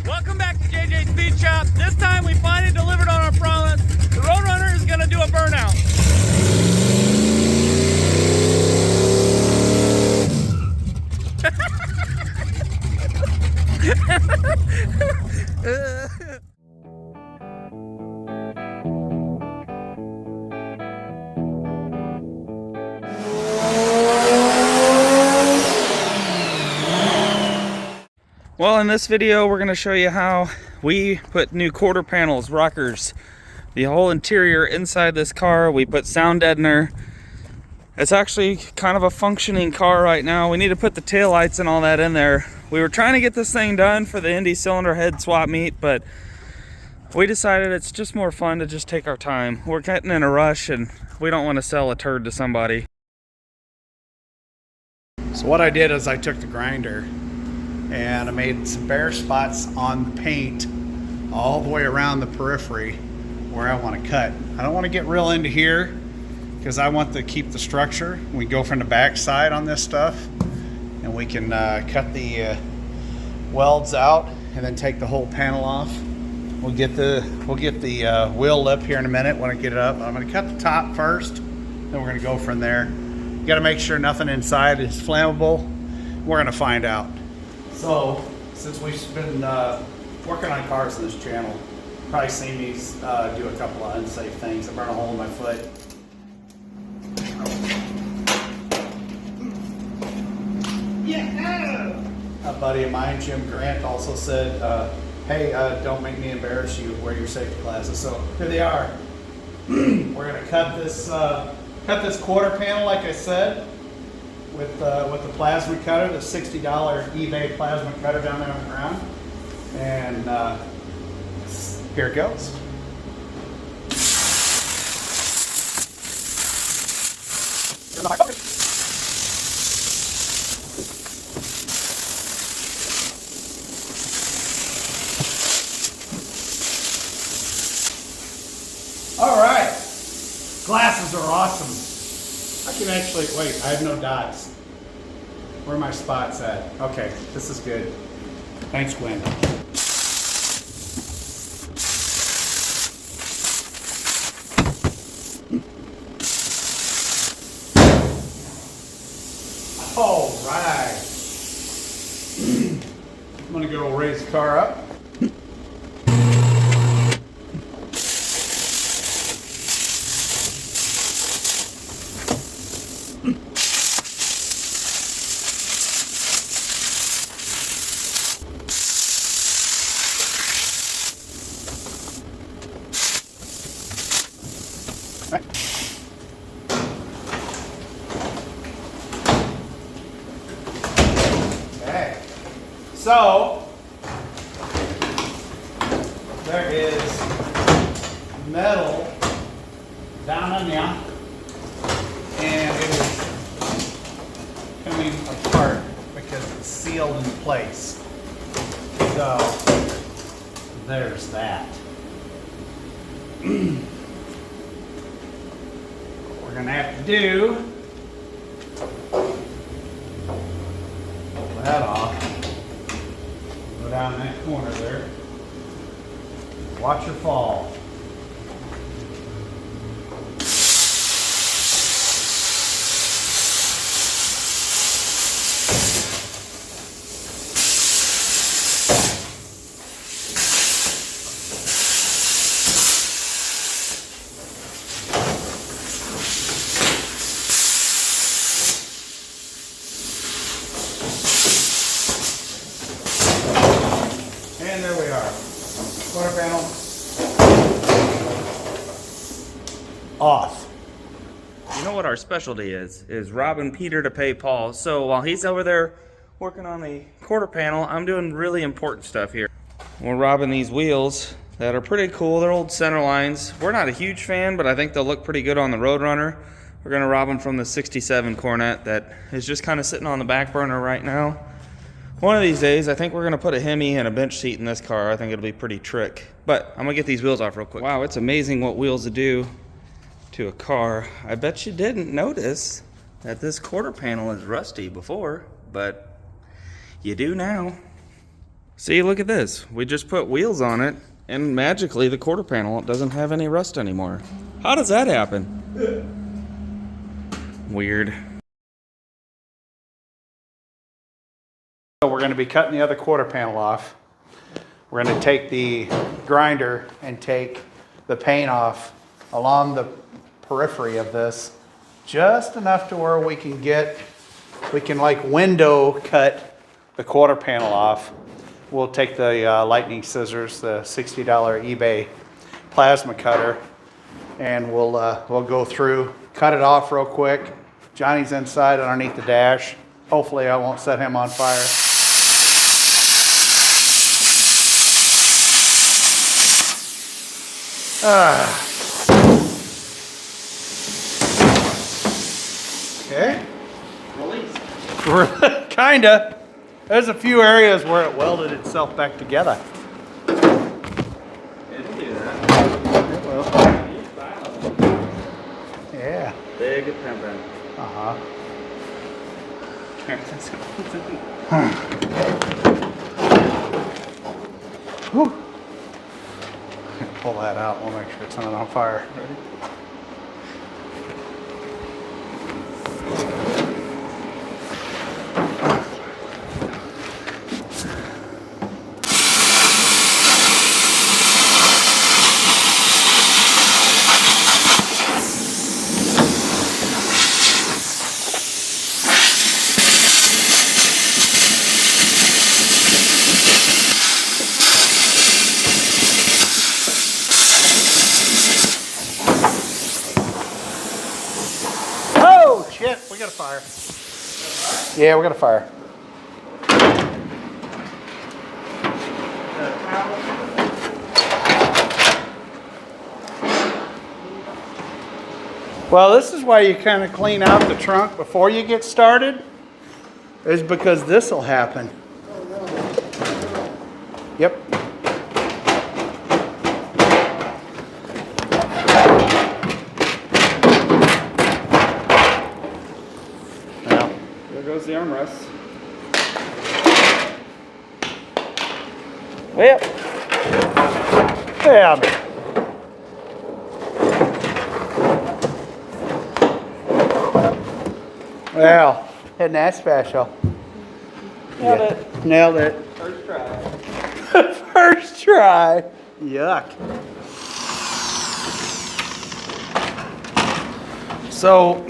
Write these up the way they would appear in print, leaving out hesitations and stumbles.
Welcome back to JJ's Speed Shop. This time we finally delivered on our promise. The Roadrunner is going to do a burnout. Well, in this video we're going to show you how we put new quarter panels, rockers, the whole interior inside this car. We put sound deadener. It's actually kind of a functioning car right now. We need to put the tail lights and all that in there. We were trying to get this thing done for the Indy cylinder head swap meet, but we decided it's just more fun to just take our time. We're getting in a rush and we don't want to sell a turd to somebody. So what I did is I took the grinder and I made some bare spots on the paint all the way around the periphery where I want to cut. I don't want to get real into here because I want to keep the structure. We go from the back side on this stuff and we can cut the welds out and then take the whole panel off. We'll get the wheel lip here in a minute when I get it up. I'm going to cut the top first, then we're going to go from there. You got to make sure nothing inside is flammable. We're going to find out. So, since we've been working on cars on this channel, you've probably seen me do a couple of unsafe things. I burned a hole in my foot. Yeah. A buddy of mine, Jim Grant, also said, hey, don't make me embarrass you, wear your safety glasses. So here they are. We're going to cut this quarter panel, like I said, with the plasma cutter, the $60 eBay plasma cutter down there on the ground. And here it goes. All right, glasses are awesome. I can actually, wait, I have no dots. Where are my spots at? Okay, this is good. Thanks, Gwen. All right. I'm gonna go raise the car up. Okay, so there is metal down on there, and it is coming apart because it's sealed in place. So there's that. What we're gonna have to do, pull that off, go down that corner there, watch her fall. And there we are. Quarter panel off. You know what our specialty is robbing Peter to pay Paul. So while he's over there working on the quarter panel, I'm doing really important stuff here. We're robbing these wheels that are pretty cool. They're old center lines. We're not a huge fan, but I think they'll look pretty good on the Roadrunner. We're gonna rob them from the 67 Cornet that is just kind of sitting on the back burner right now. One of these days, I think we're gonna put a hemi and a bench seat in this car. I think it'll be pretty trick. But I'm gonna get these wheels off real quick. Wow, it's amazing what wheels do to a car. I bet you didn't notice that this quarter panel is rusty before, but you do now. See, look at this. We just put wheels on it, and magically the quarter panel doesn't have any rust anymore. How does that happen? Weird. So we're going to be cutting the other quarter panel off. We're going to take the grinder and take the paint off along the periphery of this, just enough to where we can like window cut the quarter panel off. We'll take the lightning scissors, the $60 eBay plasma cutter, and we'll go through, cut it off real quick. Johnny's inside underneath the dash. Hopefully I won't set him on fire. Okay. Release. Kinda. There's a few areas where it welded itself back together. It'll do that. It will. Yeah. Big pimpin'. Uh-huh. Whew. Pull that out. We'll make sure it's not on fire. Ready? Shit, we got a fire. Yeah, we got a fire. Well, this is why you kind of clean out the trunk before you get started, is because this will happen. Yep. There goes the armrest. Well, Yeah. Well, isn't that special? nailed it. Nailed it. First try. First try. Yuck. So,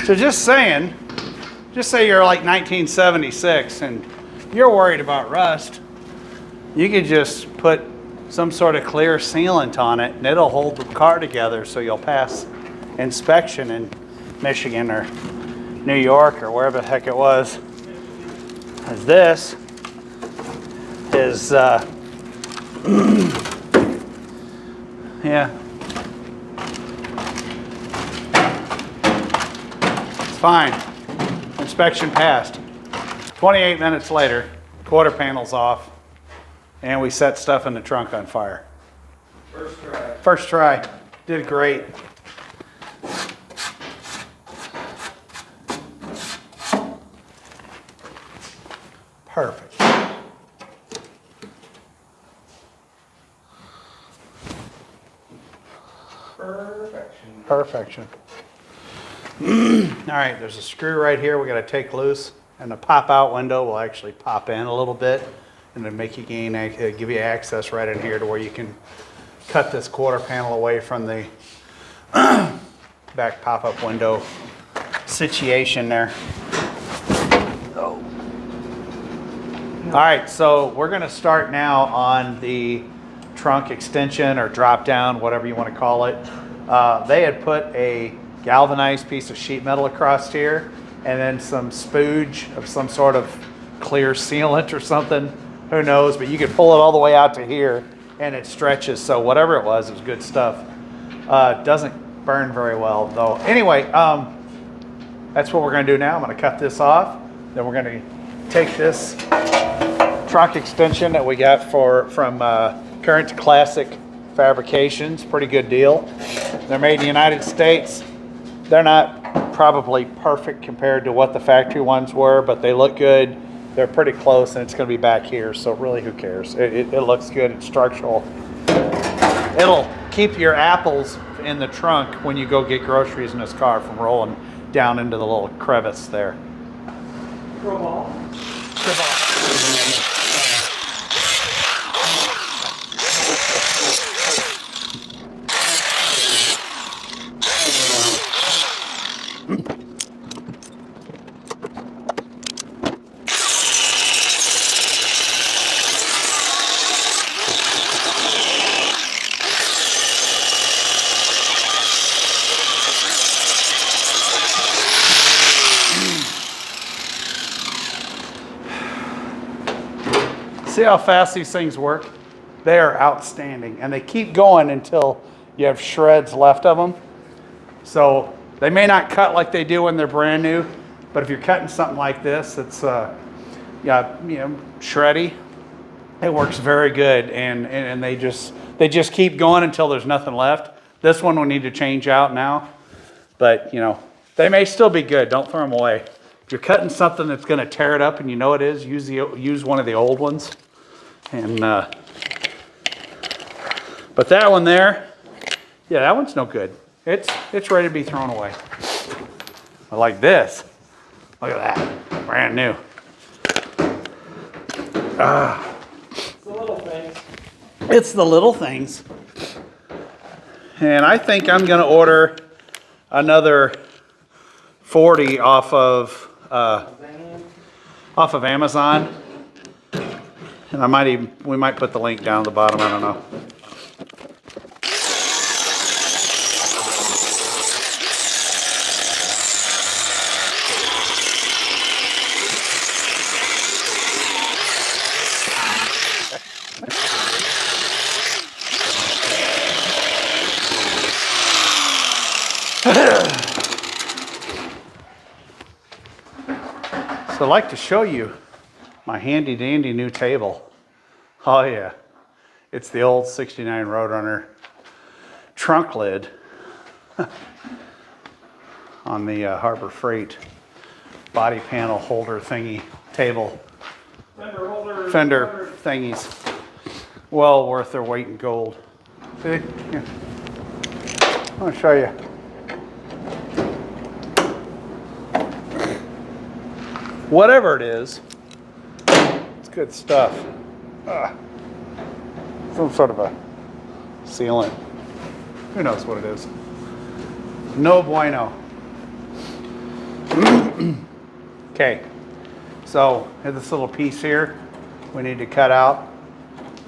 so just say you're like 1976 and you're worried about rust, you could just put some sort of clear sealant on it and it'll hold the car together so you'll pass inspection in Michigan or New York or wherever the heck it was. As this is, yeah. It's fine. Inspection passed. 28 minutes later, quarter panel's off, and we set stuff in the trunk on fire. First try. First try. Did great. Perfect. Perfection. Perfection. All right, there's a screw right here we got to take loose, and the pop-out window will actually pop in a little bit, and then make you give you access right in here to where you can cut this quarter panel away from the back pop-up window situation there. Oh. All right, so we're going to start now on the trunk extension or drop down, whatever you want to call it. They had put a galvanized piece of sheet metal across here and then some spooge of some sort of clear sealant or something. Who knows, but you could pull it all the way out to here and it stretches. So whatever it was good stuff. Doesn't burn very well though. Anyway, that's what we're going to do now. I'm going to cut this off. Then we're going to take this trunk extension that we got from Current to Classic Fabrications. Pretty good deal. They're made in the United States. They're not probably perfect compared to what the factory ones were, but they look good. They're pretty close, and it's going to be back here, so really who cares? It looks good. It's structural. It'll keep your apples in the trunk when you go get groceries in this car from rolling down into the little crevice there. See how fast these things work? They are outstanding, and they keep going until you have shreds left of them. So they may not cut like they do when they're brand new, but if you're cutting something like this, it's shreddy. It works very good, and they just keep going until there's nothing left. This one we need to change out now, but they may still be good. Don't throw them away. If you're cutting something that's going to tear it up, and you know it is, use one of the old ones. And but that one there, yeah, that one's no good. It's ready to be thrown away. I like this. Look at that, brand new. It's the little things. It's the little things. And I think I'm going to order another 40 off of Amazon. And we might put the link down at the bottom, I don't know. So I'd like to show you my handy dandy new table. Oh yeah, it's the old 69 Roadrunner trunk lid on the Harbor Freight body panel holder thingy table. Fender thingies. Well worth their weight in gold. See? Here. I want to show you. Whatever it is, it's good stuff. Some sort of a sealant. Who knows what it is? No bueno. Okay, so here's this little piece here we need to cut out.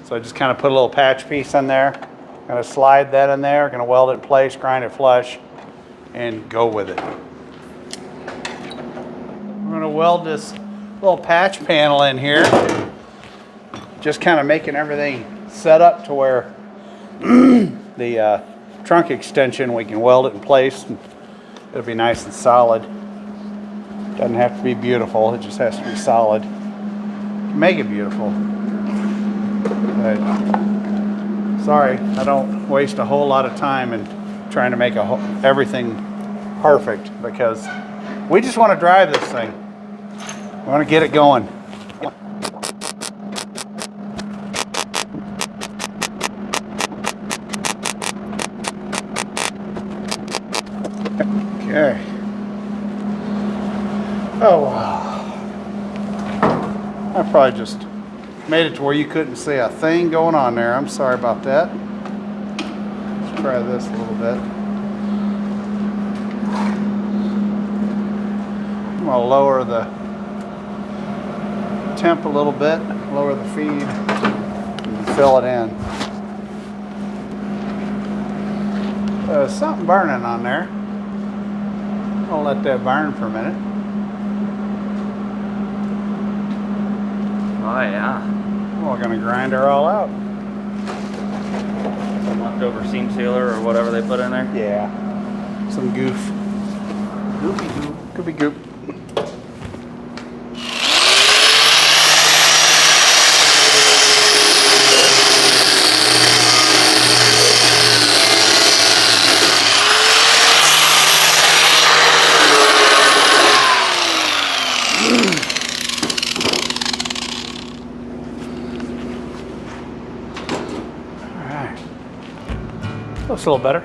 So I just kind of put a little patch piece in there. Gonna slide that in there, gonna weld it in place, grind it flush, and go with it. We're gonna weld this little patch panel in here. Just kind of making everything set up to where the trunk extension, we can weld it in place. And it'll be nice and solid. Doesn't have to be beautiful, it just has to be solid. Make it beautiful. But, sorry, I don't waste a whole lot of time in trying to make everything perfect, because we just want to drive this thing. We want to get it going. Okay. Oh, wow. I probably just made it to where you couldn't see a thing going on there. I'm sorry about that. Let's try this a little bit. I'm going to lower the temp a little bit, lower the feed, and fill it in. There's something burning on there. I'll let that burn for a minute. Oh yeah. We're going to grind her all out. Some leftover seam sealer or whatever they put in there. Yeah. Some goof. Goopy goop. Could be goop. Looks a little better.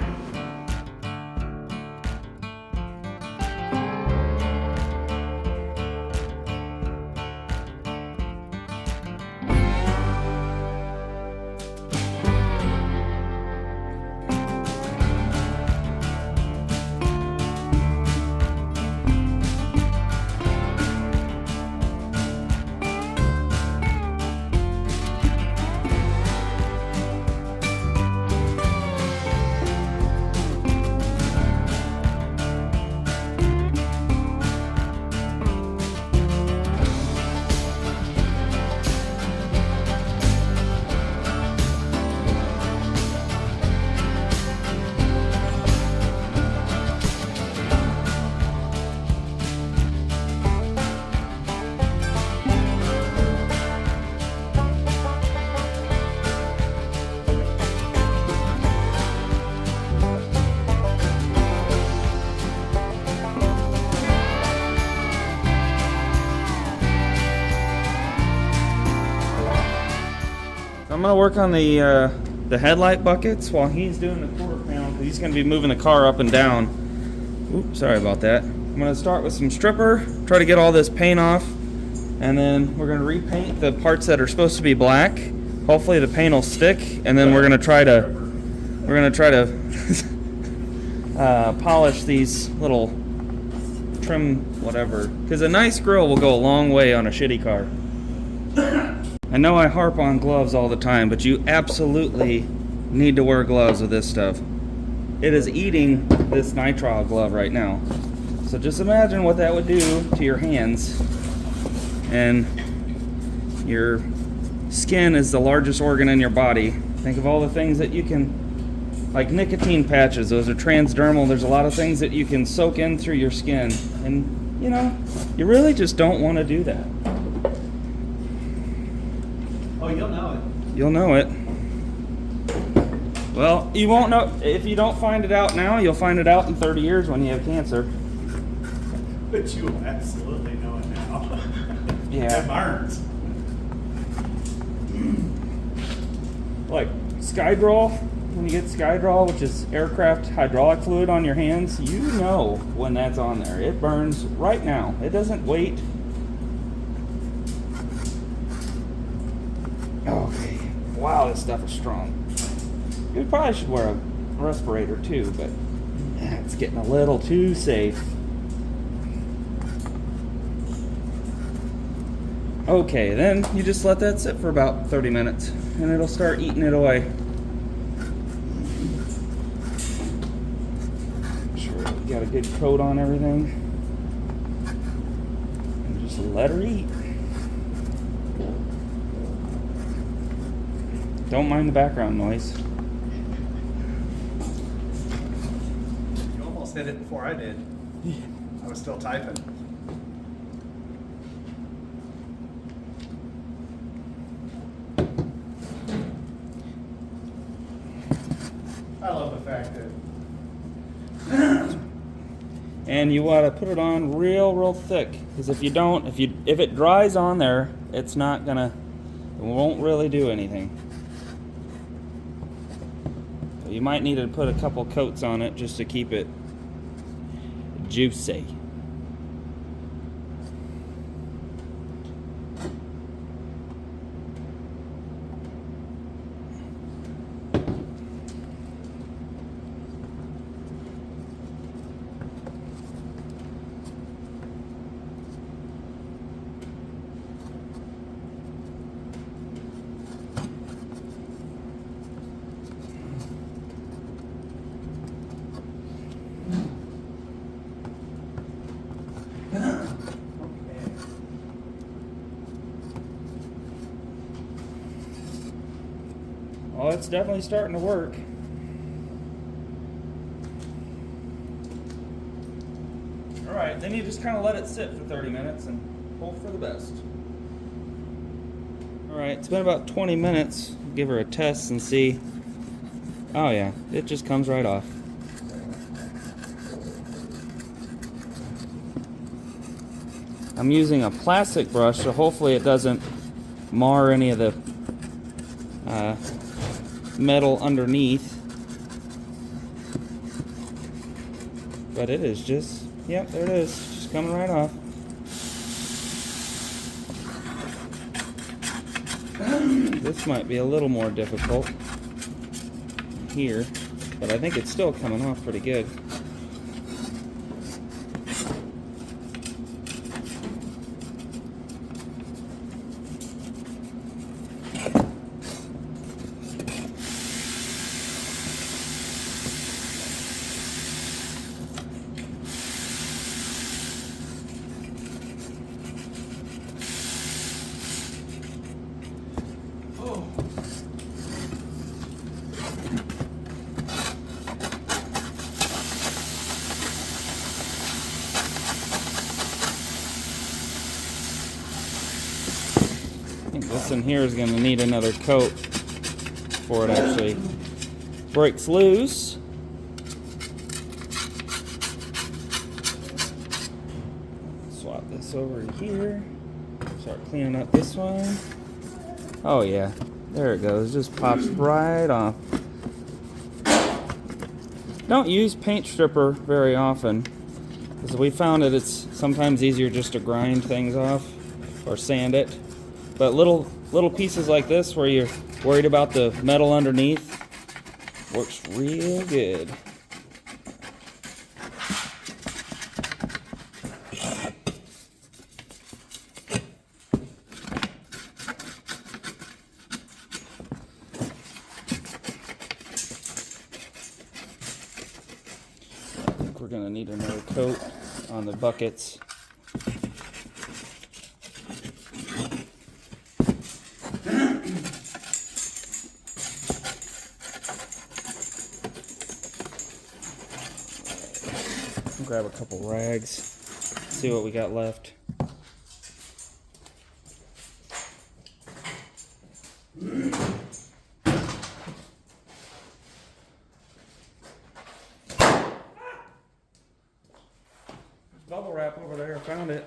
I'm gonna work on the headlight buckets while he's doing the quarter panel, because he's gonna be moving the car up and down. Oops, sorry about that. I'm gonna start with some stripper, try to get all this paint off, and then we're gonna repaint the parts that are supposed to be black. Hopefully the paint will stick, and then we're gonna try to polish these little trim whatever, because a nice grill will go a long way on a shitty car. I know I harp on gloves all the time, but you absolutely need to wear gloves with this stuff. It is eating this nitrile glove right now. So just imagine what that would do to your hands. And your skin is the largest organ in your body. Think of all the things that you can, like nicotine patches, those are transdermal. There's a lot of things that you can soak in through your skin. And, you know, you really just don't want to do that. Oh, you'll know it. You'll know it. Well, you won't know. If you don't find it out now, you'll find it out in 30 years when you have cancer. But you will absolutely know it now. Yeah. It burns. Like Skydraw, when you get Skydraw, which is aircraft hydraulic fluid on your hands, you know when that's on there. It burns right now. It doesn't wait. Okay. Wow, this stuff is strong. You probably should wear a respirator too, but it's getting a little too safe. Okay, then you just let that sit for about 30 minutes and it'll start eating it away. Make sure you got a good coat on everything. And just let her eat. Don't mind the background noise. You almost hit it before I did. I was still typing. I love the fact that And you want to put it on real thick, because if you don't, if it dries on there, it's not gonna, it won't really do anything. You might need to put a couple coats on it just to keep it juicy. Well, it's definitely starting to work. Alright, then you just kind of let it sit for 30 minutes and hope for the best. Alright, it's been about 20 minutes. Give her a test and see. Oh yeah, it just comes right off. I'm using a plastic brush, so hopefully it doesn't mar any of the metal underneath. but it is just, yep, there it is, just coming right off. This might be a little more difficult here, but I think it's still coming off pretty good. I think this in here is going to need another coat before it actually breaks loose. Swap this over here. Start cleaning up this one. Oh yeah, there it goes. Just pops right off. Don't use paint stripper very often, because we found that it's sometimes easier just to grind things off or sand it. But little pieces like this where you're worried about the metal underneath works real good. I think we're gonna need another coat on the buckets. Grab a couple rags, see what we got left. Bubble wrap over there, found it.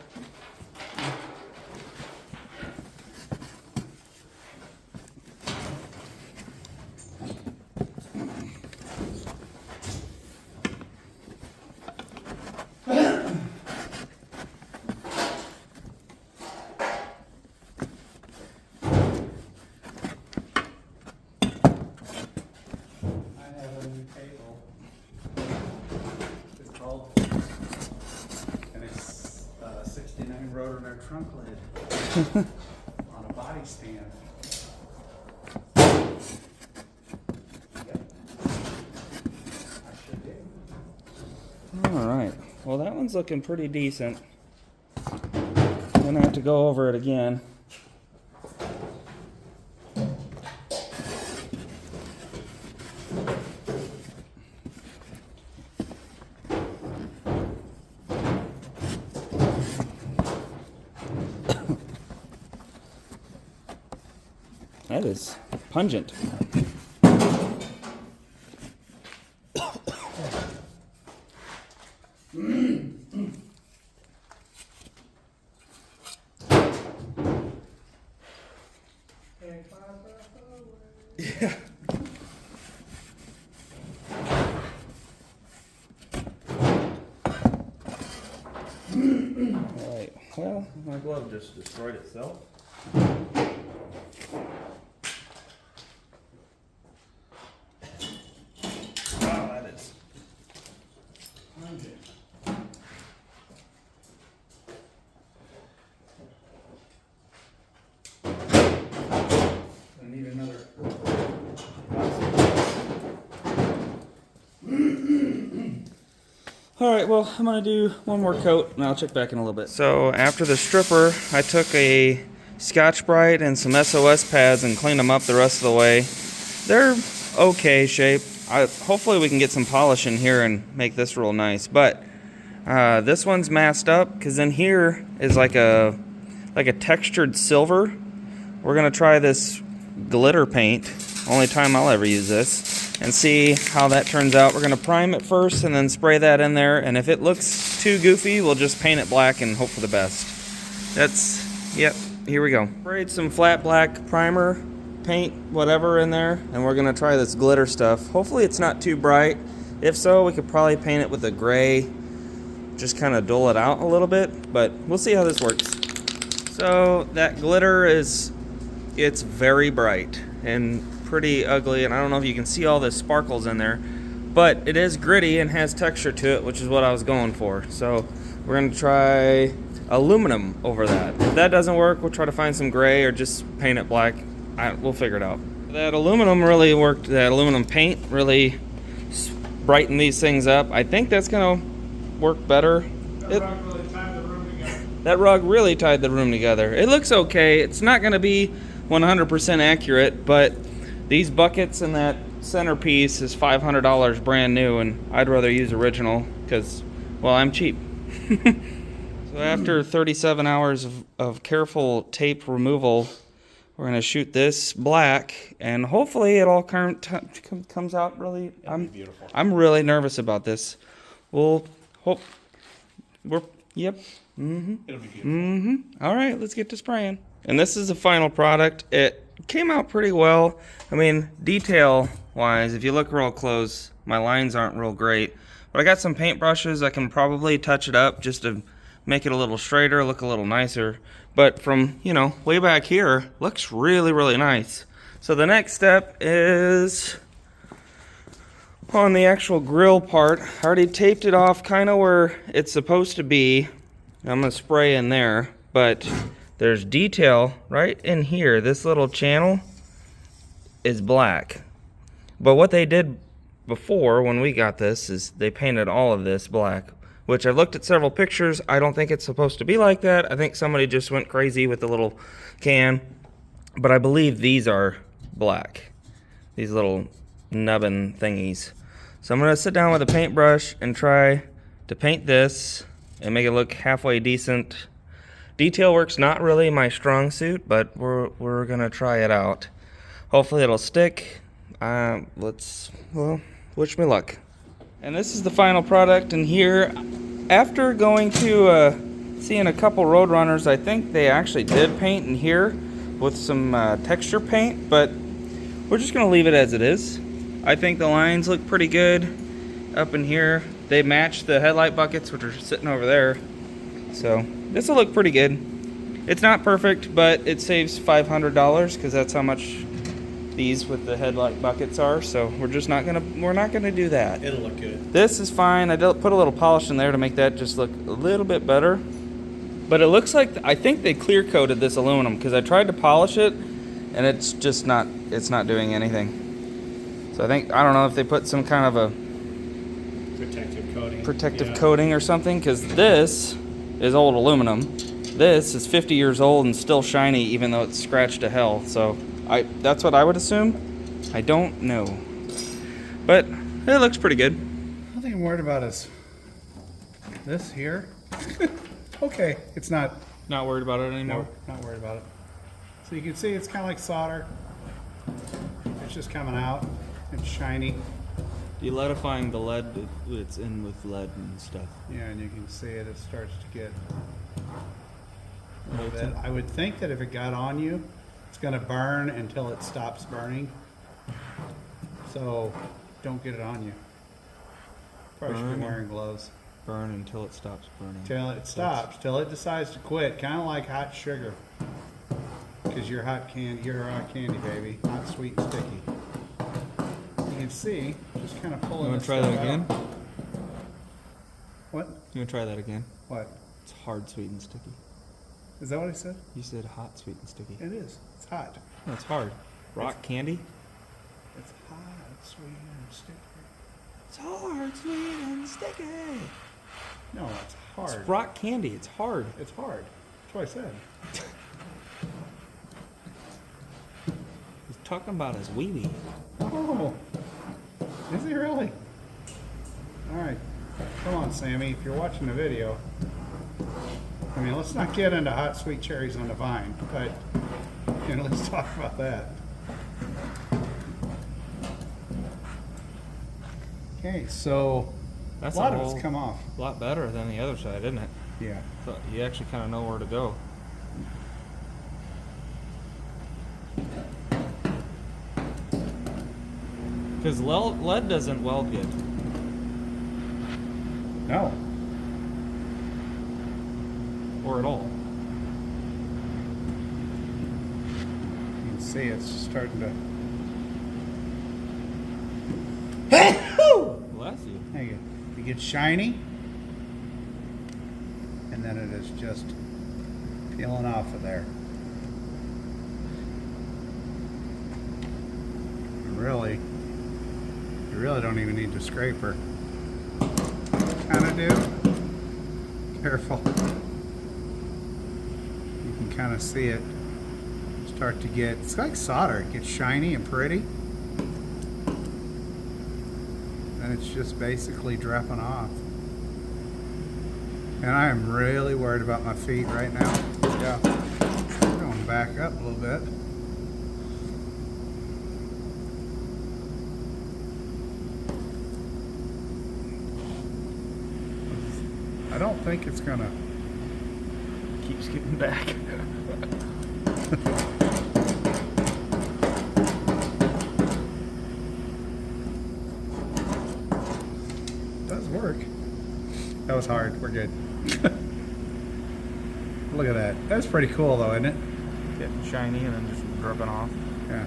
Roadrunner trunk lid on a body stand. Alright, well that one's looking pretty decent. I'm gonna have to go over it again. That is pungent. Yeah. Alright, well, my glove just destroyed itself. Alright, well, I'm going to do one more coat, and I'll check back in a little bit. So, after the stripper, I took a Scotch-Brite and some SOS pads and cleaned them up the rest of the way. They're okay shape. Hopefully we can get some polish in here and make this real nice. But this one's masked up, because in here is like a textured silver. We're going to try this glitter paint. Only time I'll ever use this. And see how that turns out. We're going to prime it first and then spray that in there. And if it looks too goofy, we'll just paint it black and hope for the best. Yep, here we go. Sprayed some flat black primer, paint, whatever in there. And we're going to try this glitter stuff. Hopefully it's not too bright. If so, we could probably paint it with a gray just kind of dull it out a little bit, but we'll see how this works. So that glitter it's very bright and pretty ugly, and I don't know if you can see all the sparkles in there, but it is gritty and has texture to it, which is what I was going for. So we're gonna try aluminum over that. If that doesn't work, we'll try to find some gray or just paint it black. We'll figure it out. That aluminum really worked. That aluminum paint really brightened these things up. I think that's gonna work better. That rug really tied the room together. It looks okay. It's not gonna be 100% accurate, but these buckets and that centerpiece is $500 brand new, and I'd rather use original because, well, I'm cheap. So after 37 hours of careful tape removal, we're going to shoot this black, and hopefully it all comes out really. Beautiful. I'm really nervous about this. We'll hope. Yep. It'll be beautiful. All right, let's get to spraying. And this is the final product. It came out pretty well. I mean, detail-wise, if you look real close, my lines aren't real great. But I got some paint brushes. I can probably touch it up just to make it a little straighter, look a little nicer. But from, you know, way back here, looks really, really nice. So the next step is on the actual grill part. I already taped it off kind of where it's supposed to be. I'm going to spray in there, but there's detail right in here. This little channel is black. But what they did before when we got this is they painted all of this black, which I've looked at several pictures. I don't think it's supposed to be like that. I think somebody just went crazy with the little can, but I believe these are black, these little nubbin thingies. So I'm gonna sit down with a paintbrush and try to paint this and make it look halfway decent. Detail work's not really my strong suit, but we're gonna try it out. Hopefully it'll stick. Well, wish me luck. And this is the final product in here. After going to seeing a couple roadrunners, I think they actually did paint in here with some texture paint, but we're just gonna leave it as it is. I think the lines look pretty good up in here. They match the headlight buckets, which are sitting over there. So this will look pretty good. It's not perfect, but it saves $500 because that's how much these with the headlight buckets are. So we're not gonna do that. It'll look good. This is fine. I put a little polish in there to make that just look a little bit better. But it looks like, I think they clear coated this aluminum because I tried to polish it and it's just not, it's not doing anything. So I don't know if they put some kind of a protective coating or something, because this is old aluminum. This is 50 years old and still shiny even though it's scratched to hell. So that's what I would assume. I don't know. But it looks pretty good. The thing I'm worried about is this here. Okay, it's not. Not worried about it anymore? No, not worried about it. So you can see it's kind of like solder. It's just coming out. It's shiny. Deletifying the lead that's in with lead and stuff. Yeah, and you can see it starts to get a little bit. I would think that if it got on you, it's going to burn until it stops burning. So don't get it on you. Probably should be wearing gloves. Burn until it stops burning. Till it stops, till it decides to quit. Kind of like hot sugar. Because you're hot candy, baby. Hot, sweet, and sticky. You can see, just kind of pulling. You want to try that again? Out. What? You want to try that again? What? It's hard, sweet, and sticky. Is that what I said? You said hot, sweet, and sticky. It is. It's hot. No, it's hard. Rock candy? It's hot, sweet, and sticky. It's hard, sweet, and sticky. No, it's hard. It's rock candy. It's hard. It's hard. That's what I said. He's talking about his wee-wee. Oh, is he really? All right, come on, Sammy. If you're watching the video, I mean, let's not get into hot sweet cherries on the vine, but let's talk about that. Okay, so That's a lot of it's come off. A lot better than the other side, isn't it? Yeah. So you actually kind of know where to go. Because lead doesn't weld good. No. or at all. You can see it's starting to. Bless you. There you go. It gets shiny, and then it is just peeling off of there. You really don't even need the scraper. Kind of do. Careful. You can kind of see it start to get, it's like solder. It gets shiny and pretty. And it's just basically dropping off. And I am really worried about my feet right now. Yeah. I'm going back up a little bit. I don't think it's gonna Keep skipping back. does work. That was hard. We're good. Look at that. That's pretty cool though, isn't it? Getting shiny and then just dripping off. Yeah.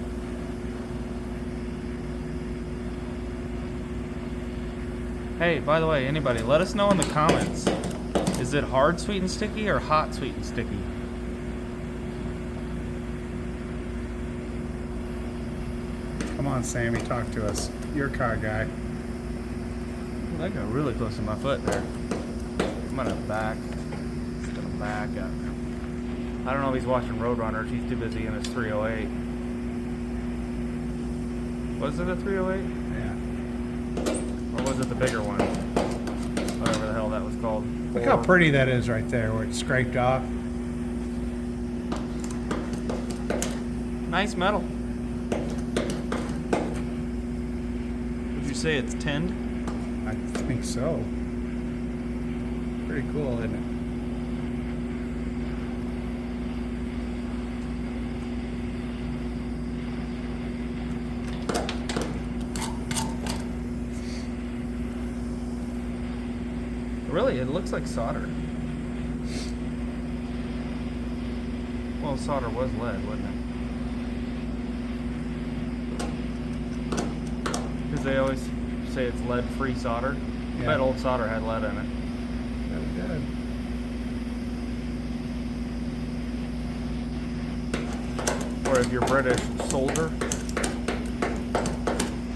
Hey, by the way, anybody, let us know in the comments. Is it hard, sweet, and sticky or hot, sweet, and sticky? Come on, Sammy, talk to us. You're a car guy. That got really close to my foot there. I'm gonna back. Just gonna back up. I don't know if he's watching Roadrunners. He's too busy in his 308. Was it a 308? Yeah. Or was it the bigger one? Whatever the hell that was called. Look how pretty that is right there where it's scraped off. Nice metal. Would you say it's tinned? I think so. Pretty cool, isn't it? Really, it looks like solder. Well, solder was lead, wasn't it? Because they always say it's lead-free solder. I Yeah. bet old solder had lead in it. That was good. Or if you're British, solder.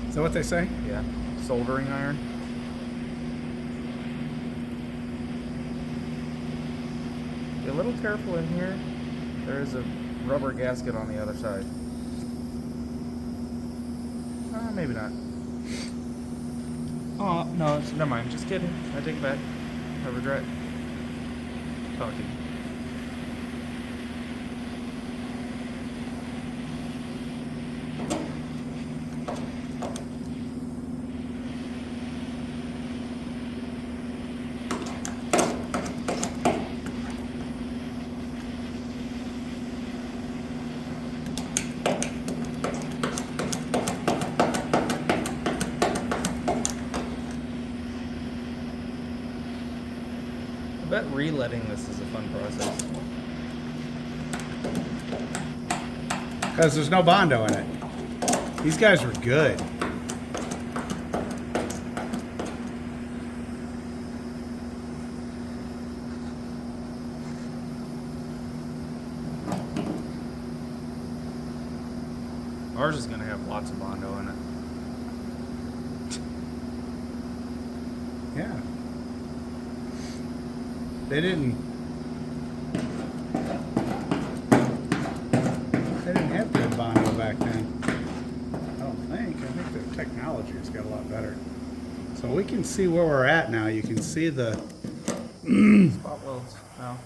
Is that what they say? Yeah, soldering iron. Be a little careful in here. There is a rubber gasket on the other side. Maybe not. Oh, no, never mind. Just kidding. I take it back. I regret talking. I bet reletting this is a fun process. Because there's no Bondo in it. These guys were good. Ours is going to have lots of Bondo in it. Yeah. They didn't have good Bondo back then. I don't think. I think the technology has got a lot better. So we can see where we're at now. You can see the Spot welds. No.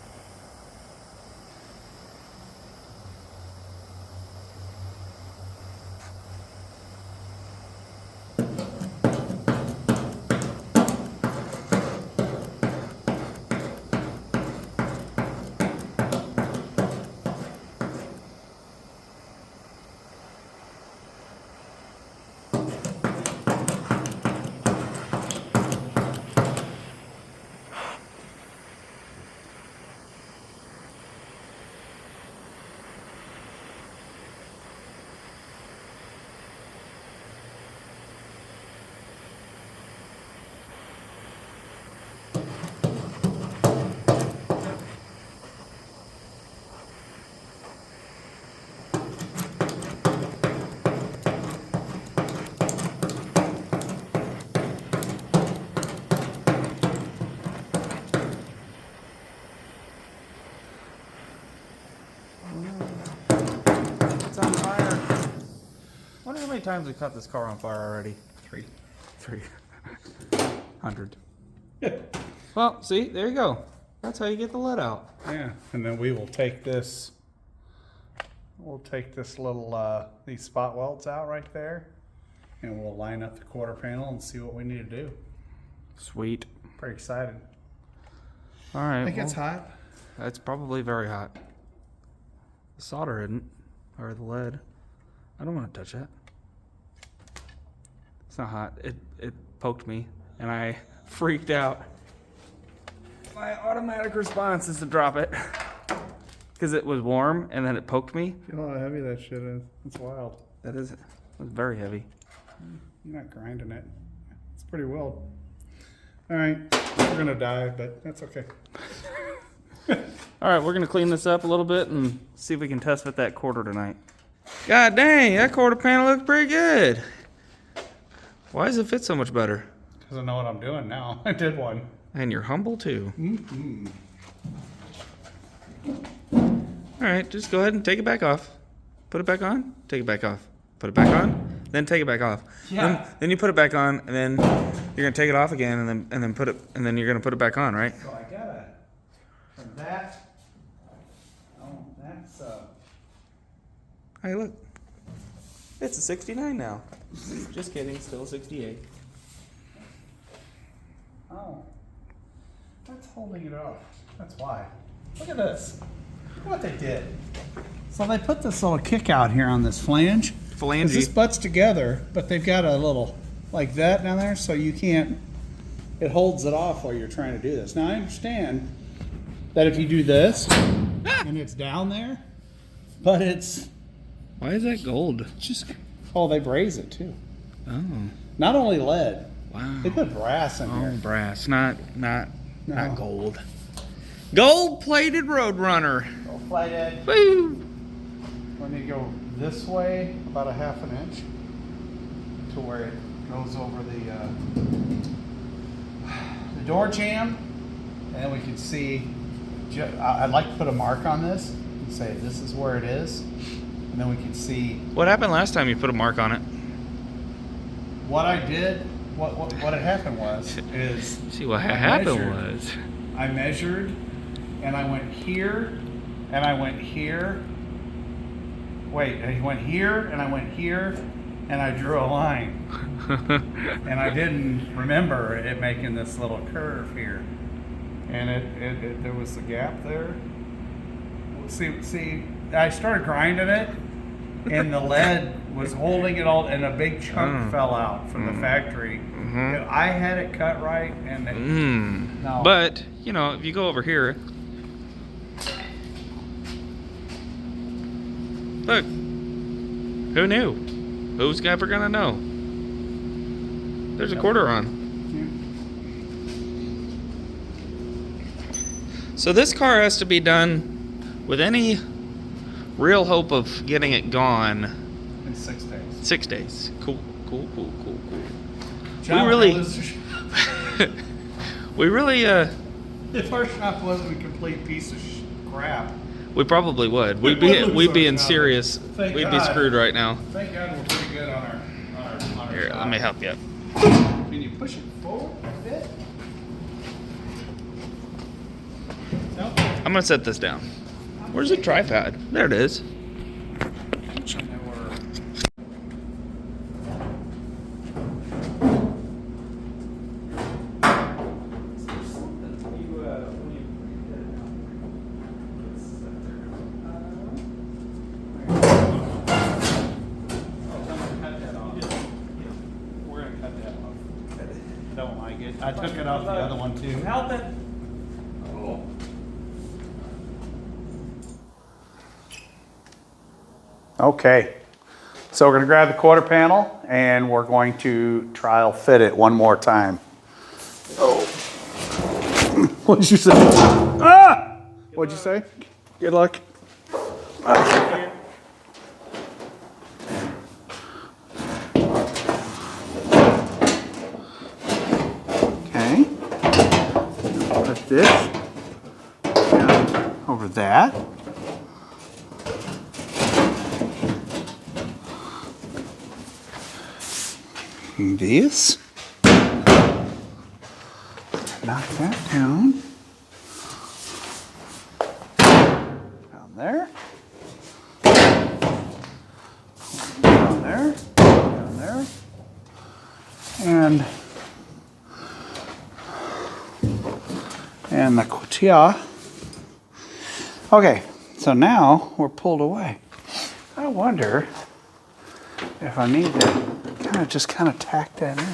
wonder how many times we caught this car on fire already. 300. Well, see, there you go. That's how you get the lead out. Yeah, and then we will take this. We'll take this little these spot welds out right there, and we'll line up the quarter panel and see what we need to do. Sweet. Pretty excited. All right. I think it's hot. It's probably very hot. The solder isn't, or the lead. I don't want to touch that. It's not hot. It poked me, and I freaked out. My automatic response is to drop it because it was warm, and then it poked me. Feel how heavy that shit is. It's wild. That is, it was very heavy. You're not grinding it. It's pretty weld. All right, we're gonna die, but that's okay. All right, we're gonna clean this up a little bit and see if we can test fit that quarter tonight. God dang, that quarter panel looks pretty good. Why does it fit so much better? Because I know what I'm doing now. I did one. And you're humble too. Mm-hmm. All right, just go ahead and take it back off. Put it back on, take it back off. Put it back on, then take it back off. Yeah. Then you put it back on, and then you're gonna take it off again, and then put it, and then you're gonna put it back on, right? So I gotta, from that, oh, that's, Hey, look, it's a 69 now. Just kidding, still a 68. oh, that's holding it off. That's why. Look at this. Look what they did. So they put this little kick out here on this flange. Phalange. This butts together, but they've got a little like that down there, so you can't, it holds it off while you're trying to do this. Now I understand that if you do this and it's down there, but it's Why is that gold? just, oh, they braze it too. Oh, Not only lead, wow. they put brass in Oh, here. brass, not No. gold. Gold-plated roadrunner. Go flight edge. Woo! When you go this way, about a ½ inch to where it goes over the door jamb, and then we can see. I'd like to put a mark on this and say this is where it is, and then we can see What happened last time you put a mark on it? what I did. What had happened is See, what I happened measured. was... I measured, and I went here, and I went here. Wait, I went here, and I went here, and I drew a line. And I didn't remember it making this little curve here. And it there was a gap there. See, I started grinding it, and the lead was holding it all, and a big chunk fell out from the factory. And I had it cut right, and it, no. But, you know, if you go over here... Look, who knew? Who's ever gonna know? There's a quarter on. So this car has to be done with any real hope of getting it gone in 6 days. 6 days. Cool. John, We really, if our shop wasn't a complete piece of crap, we probably would. We'd be in serious. Thank We'd be God. screwed right now. thank God we're pretty good on our Here, shop. let me help you. Can you push it forward a bit? Nope. I'm gonna set this down. Where's the tripod? There it is. And then we're don't like it. I took it off the other one too. Help it. Okay, so we're going to grab the quarter panel and we're going to trial fit it one more time. Oh, what did you say? Ah! What'd you say? Good luck. Okay, put this down over that. this. Knock that down. Down there. Down there. Down there. And the cutia. Okay, so now we're pulled away. I wonder if I need to kind of tack that in.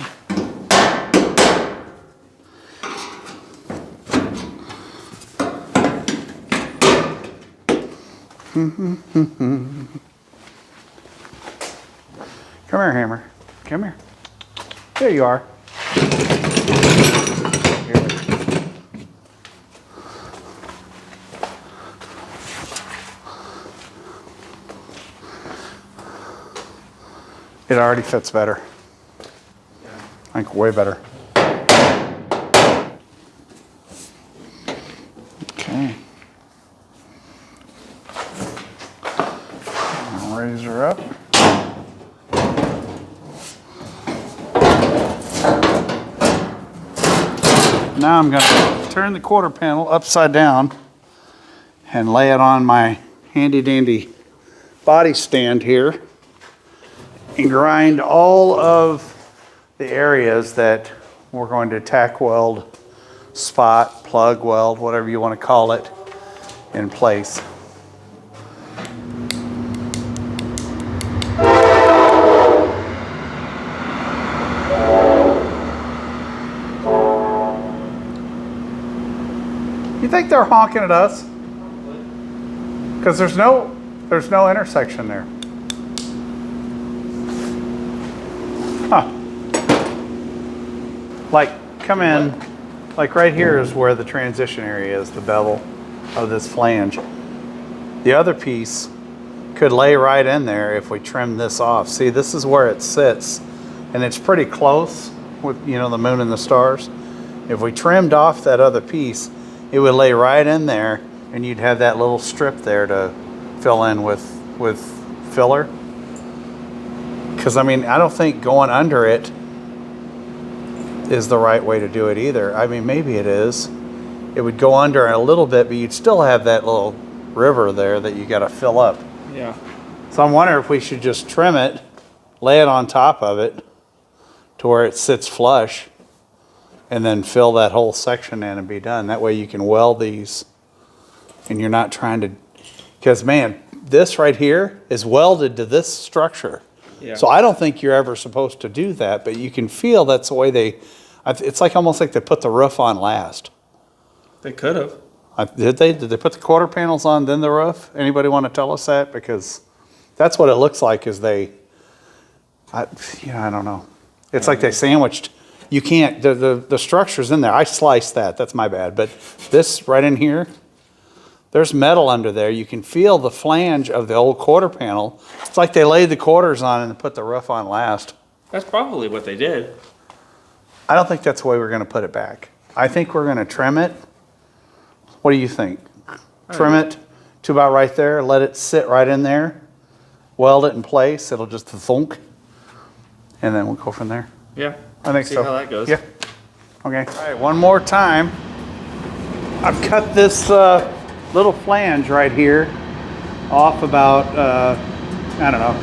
Come here, Hammer. Come here. There you are. It already fits better. I think way better. Okay. I'll raise her up. Now I'm going to turn the quarter panel upside down and lay it on my handy dandy body stand here and grind all of the areas that we're going to tack weld, spot, plug weld, whatever you want to call it, in place. You think they're honking at us? Because there's no intersection there. Huh. Like, come in, like right here is where the transition area is, the bevel of this flange. The other piece could lay right in there if we trim this off. See, this is where it sits, and it's pretty close with, you know, the moon and the stars. If we trimmed off that other piece, it would lay right in there, and you'd have that little strip there to fill in with filler. Because, I mean, I don't think going under it is the right way to do it either. I mean, maybe it is. It would go under a little bit, but you'd still have that little river there that you got to fill up. Yeah. So I'm wondering if we should just trim it, lay it on top of it to where it sits flush, and then fill that whole section in and be done. That way you can weld these and you're not trying to, because man, this right here is welded to this structure. Yeah. So I don't think you're ever supposed to do that, but you can feel that's the way it's like almost like they put the roof on last. They could have. Did they put the quarter panels on, then the roof? Anybody want to tell us that? Because that's what it looks like is I don't know. It's like they sandwiched. You can't, the structure's in there. I sliced that, that's my bad. But this right in here, there's metal under there. You can feel the flange of the old quarter panel. It's like they laid the quarters on and put the roof on last. That's probably what they did. I don't think that's the way we're gonna put it back. I think we're gonna trim it. What do you think? Trim it to about right there, let it sit right in there, weld it in place, it'll just thunk, and then we'll go from there. Yeah. I think See so. how that goes. Yeah. Okay. All right, one more time. I've cut this little flange right here off about, I don't know,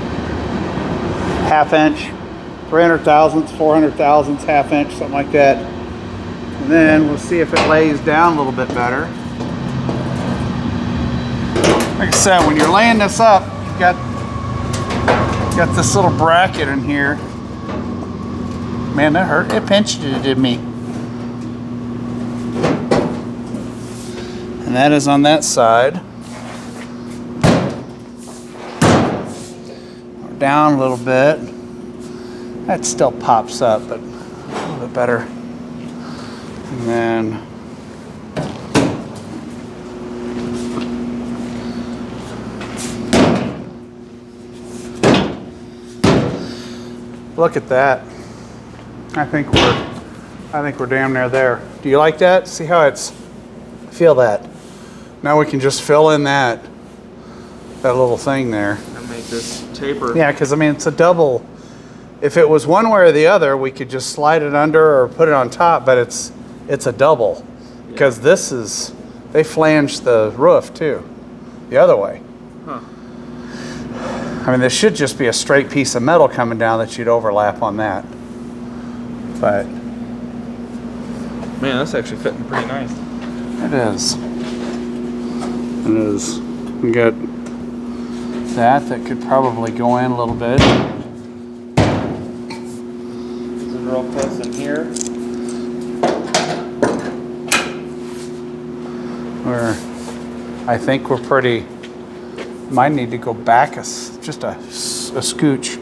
half inch, 300 thousandths, 400 thousandths, half inch, something like that. And then we'll see if it lays down a little bit better. Like I said, when you're laying this up, you've got this little bracket in here. Man, that hurt. It pinched it at me. And that is on that side. We're down a little bit. That still pops up, but a little bit better. And then look at that. I think we're damn near there. Do you like that? See how feel that. Now we can just fill in that little thing there. And make this taper. Yeah, because I mean it's a double If it was one way or the other, we could just slide it under or put it on top, but it's a double. Because they flanged the roof too, the other way. Huh. I mean, this should just be a straight piece of metal coming down that you'd overlap on that. But Man, that's actually fitting pretty nice. it is. It is. We got that could probably go in a little bit. There's a drill press in here. I think we're pretty. Might need to go back just a scooch.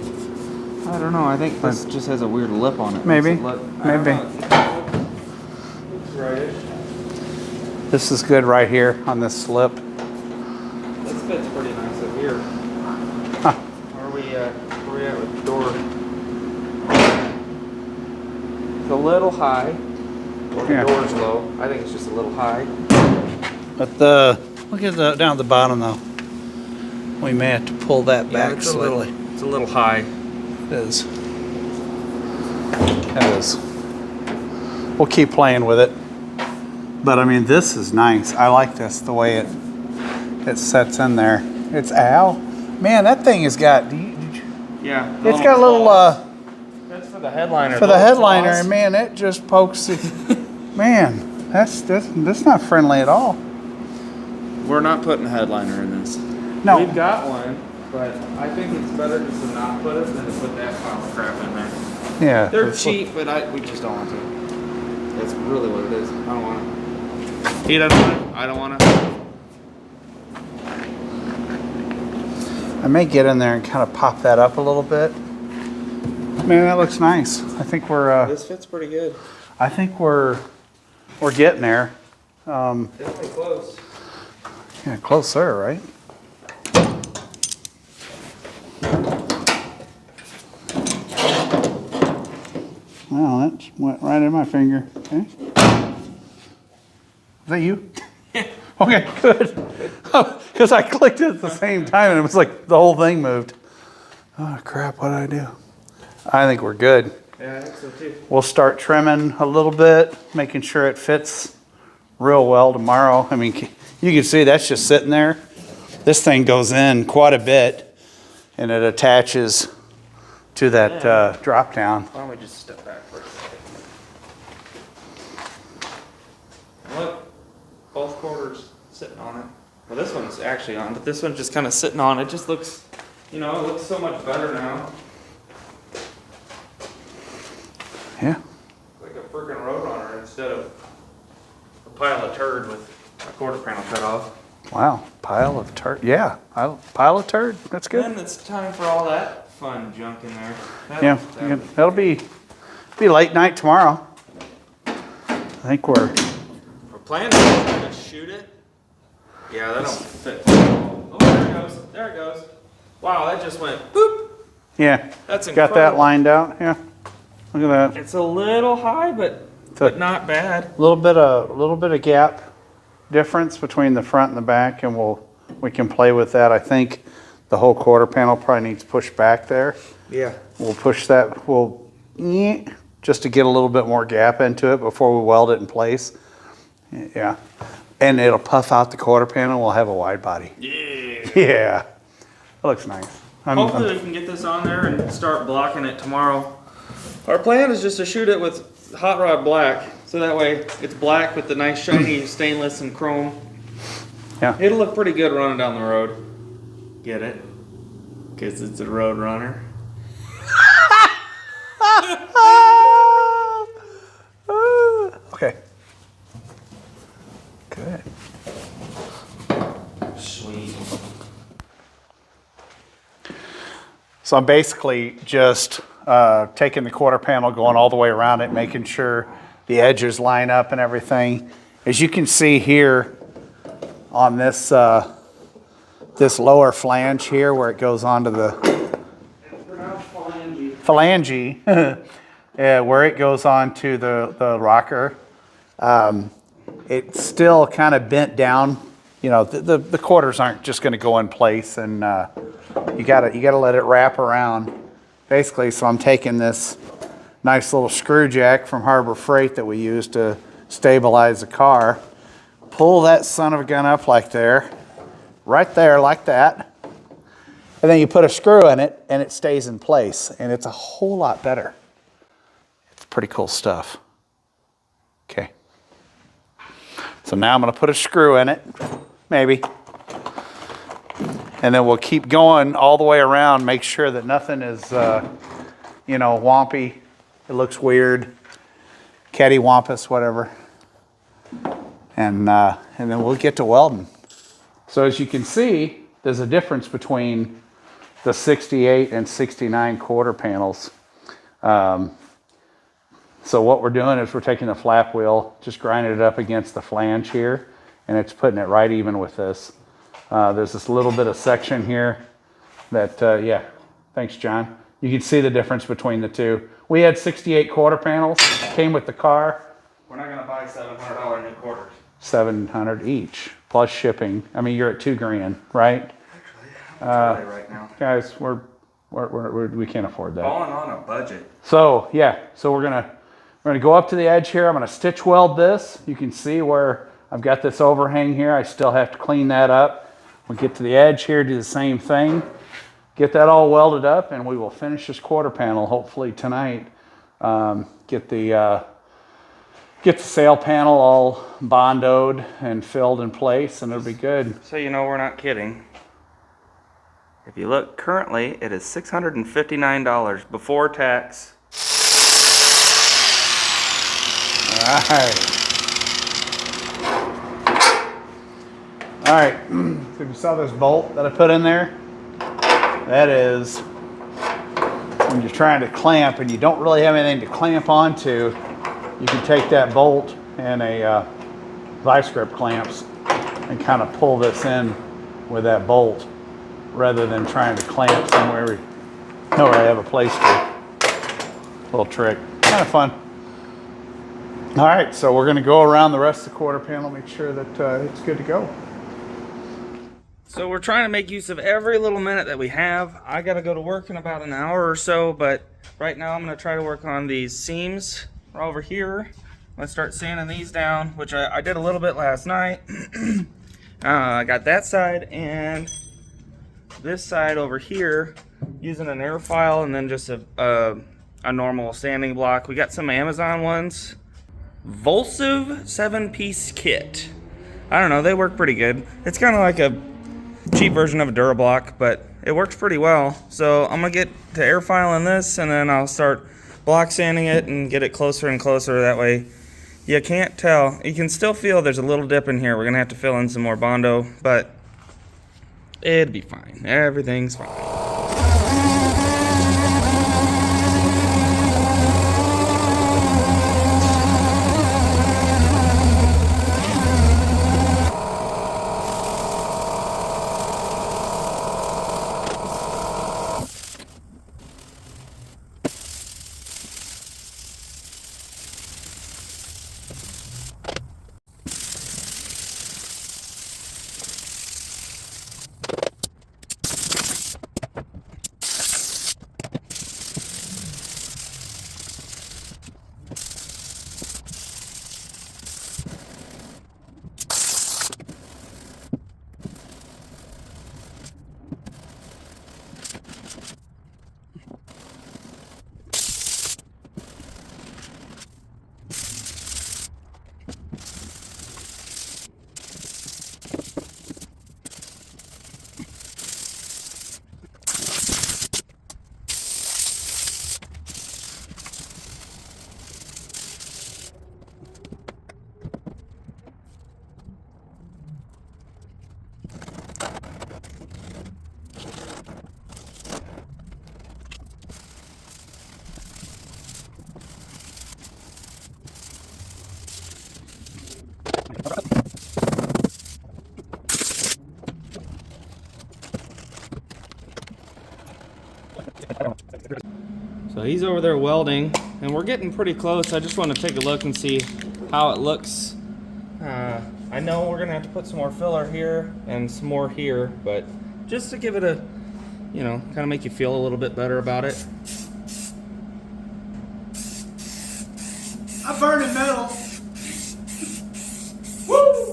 I don't know. I think this just has a weird lip on it. Maybe. Maybe. Right. This is good right here on this slip. This fits pretty nice up here. Huh. Where are we at with the door? It's a little high. Or the Yeah. door's low. I think it's just a little high. But look at down at the bottom though. We may have to pull that back it's slightly. It's a little high. It is. It is. We'll keep playing with it. But I mean, this is nice. I like this, the way it sets in there. It's man, that thing has got. Yeah. It's got a little. That's for the headliner. For the headliner, and man, it just pokes it. Man, that's not friendly at all. We're not putting a headliner in this. No. We've got one, but I think it's better just to not put it than to put that pile of crap in there. Yeah. They're cheap, but we just don't want to. That's really what it is. I don't want to. He doesn't want it. I don't want to. I may get in there and kind of pop that up a little bit. Man, that looks nice. I think we're. This fits pretty good. I think we're getting there. Definitely close. Yeah, closer, right? Well, that went right in my finger. Okay. Is that you? Okay, good. Because I clicked it at the same time and it was like the whole thing moved. Oh, crap, what did I do? I think we're good. Yeah, I think so too. We'll start trimming a little bit, making sure it fits real well tomorrow. I mean, you can see that's just sitting there. This thing goes in quite a bit and it attaches to that drop down. Why don't we just step back for a second? Look, both quarters sitting on it. Well, this one's actually on, but this one's just kind of sitting on. It just looks, it looks so much better now. Yeah. Like a freaking roadrunner instead of a pile of turd with a quarter panel cut off. Wow, pile of turd. Yeah, pile of turd. That's good. Then it's time for all that fun junk in there. That'll be late night tomorrow. I think we're planning to shoot it. Yeah, that don't fit. Oh, there it goes. There it goes. Wow, that just went boop. Yeah. That's got incredible. that lined out. Yeah. Look at that. It's a little high, but not bad. A little bit of gap difference between the front and the back, and we can play with that. I think the whole quarter panel probably needs pushed back there. Yeah. We'll push that. Just to get a little bit more gap into it before we weld it in place. Yeah. And it'll puff out the quarter panel. We'll have a wide body. Yeah. Yeah. That looks nice. Hopefully we can get this on there and start blocking it tomorrow. Our plan is just to shoot it with hot rod black, so that way it's black with the nice shiny stainless and chrome. Yeah. It'll look pretty good running down the road. Get it? Because it's a roadrunner. Okay. Good. Sweet. So I'm basically just taking the quarter panel, going all the way around it, making sure the edges line up and everything. As you can see here on this this lower flange here, where it goes onto the phalange, where it goes onto the rocker, it's still kind of bent down. The quarters aren't just going to go in place, and you gotta let it wrap around Basically, so I'm taking this nice little screw jack from Harbor Freight that we use to stabilize the car. Pull that son of a gun up like there, right there like that. And then you put a screw in it and it stays in place. And it's a whole lot better. It's pretty cool stuff. Okay. So now I'm going to put a screw in it, maybe. And then we'll keep going all the way around, make sure that nothing is, you know, wompy. It looks weird, cattywampus, whatever. And then we'll get to welding. So as you can see, there's a difference between the 68 and 69 quarter panels. So what we're doing is we're taking the flap wheel, just grinding it up against the flange here, and it's putting it right even with this. There's this little bit of section here that, yeah, thanks, John. You can see the difference between the two. We had 68 quarter panels, came with the car. We're not gonna buy $700 new quarters. $700 each, plus shipping. I mean, you're at $2 grand, right? Actually, right now. Guys, we can't afford that. Falling on a budget. So yeah, so we're gonna go up to the edge here. I'm gonna stitch weld this. You can see where I've got this overhang here. I still have to clean that up. We'll get to the edge here, do the same thing. Get that all welded up, and we will finish this quarter panel hopefully tonight. Get the sail panel all bondoed and filled in place, and it'll be good. So you know we're not kidding. If you look, currently it is $659 before tax. All right, so you saw this bolt that I put in there? That is when you're trying to clamp and you don't really have anything to clamp onto, you can take that bolt and a vice grip clamps and kind of pull this in with that bolt rather than trying to clamp somewhere where I have a place to. Little trick, kind of fun. All right, so we're gonna go around the rest of the quarter panel, make sure that it's good to go. So we're trying to make use of every little minute that we have. I gotta go to work in about an hour or so, but right now I'm gonna try to work on these seams over here. Let's start sanding these down, which I did a little bit last night. I got that side and this side over here using an air file and then just a normal sanding block. We got some Amazon ones. Volsive 7-piece kit. I don't know, they work pretty good. It's kind of like a cheap version of a Durablock, but it works pretty well. So I'm gonna get to air filing this and then I'll start block sanding it and get it closer and closer. That way you can't tell. You can still feel there's a little dip in here. We're gonna have to fill in some more Bondo, but it'll be fine. Everything's fine. So he's over there welding, and we're getting pretty close. I just want to take a look and see how it looks. I know we're gonna have to put some more filler here and some more here, but just to give it a, you know, kind of make you feel a little bit better about it. love burning metal. Woo!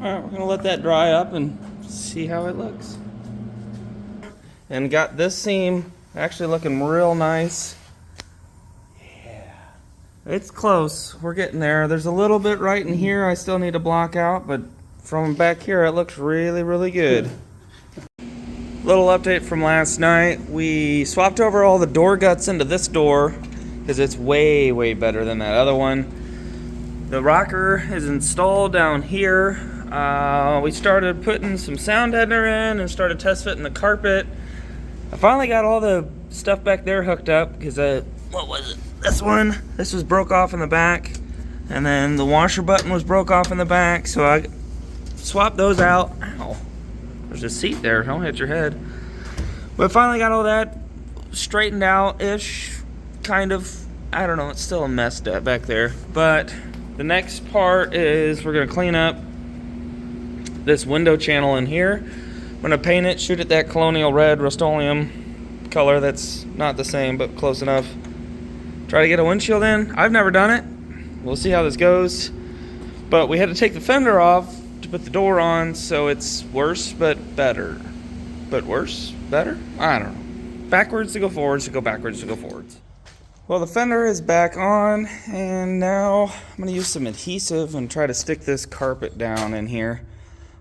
Alright, we're gonna let that dry up and see how it looks. And got this seam actually looking real nice. Yeah. It's close. We're getting there. There's a little bit right in here I still need to block out, but from back here it looks really, really good. Little update from last night. We swapped over all the door guts into this door because it's way, way better than that other one. The rocker is installed down here. We started putting some sound deadener in and started test fitting the carpet. I finally got all the stuff back there hooked up because what was it? This was broke off in the back, and then the washer button was broke off in the back, so I swapped those out. Ow, there's a seat there, don't hit your head. But finally got all that straightened out-ish, kind of. I don't know, it's still a mess back there. But the next part is we're gonna clean up this window channel in here. I'm gonna paint it, shoot it that colonial red Rust-Oleum color that's not the same but close enough. Try to get a windshield in. I've never done it. We'll see how this goes. But we had to take the fender off to put the door on, so it's worse but better. But worse? Better? I don't know. Backwards to go forwards, to go backwards to go forwards. Well, the fender is back on, and now I'm gonna use some adhesive and try to stick this carpet down in here.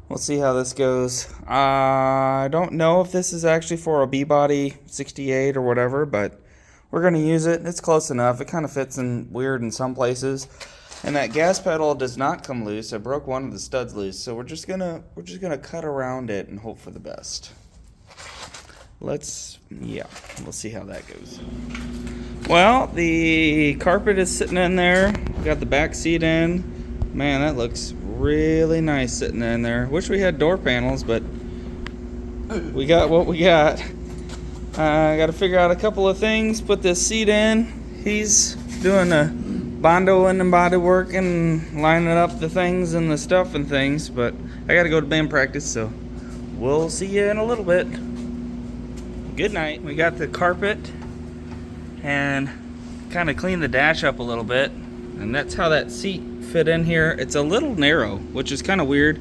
We'll see how this goes. I don't know if this is actually for a B-body 68 or whatever, but we're gonna use it. It's close enough. It kind of fits in weird in some places. And that gas pedal does not come loose. I broke one of the studs loose, so we're just gonna cut around it and hope for the best. We'll see how that goes. Well, the carpet is sitting in there. Got the back seat in. Man, that looks really nice sitting in there. Wish we had door panels, but we got what we got. I got to figure out a couple of things. Put this seat in. He's doing a bondoing and bodywork and lining up the things and the stuff and things. But I got to go to band practice, so we'll see you in a little bit. Good night. We got the carpet and kind of cleaned the dash up a little bit, and that's how that seat fit in here. It's a little narrow, which is kind of weird.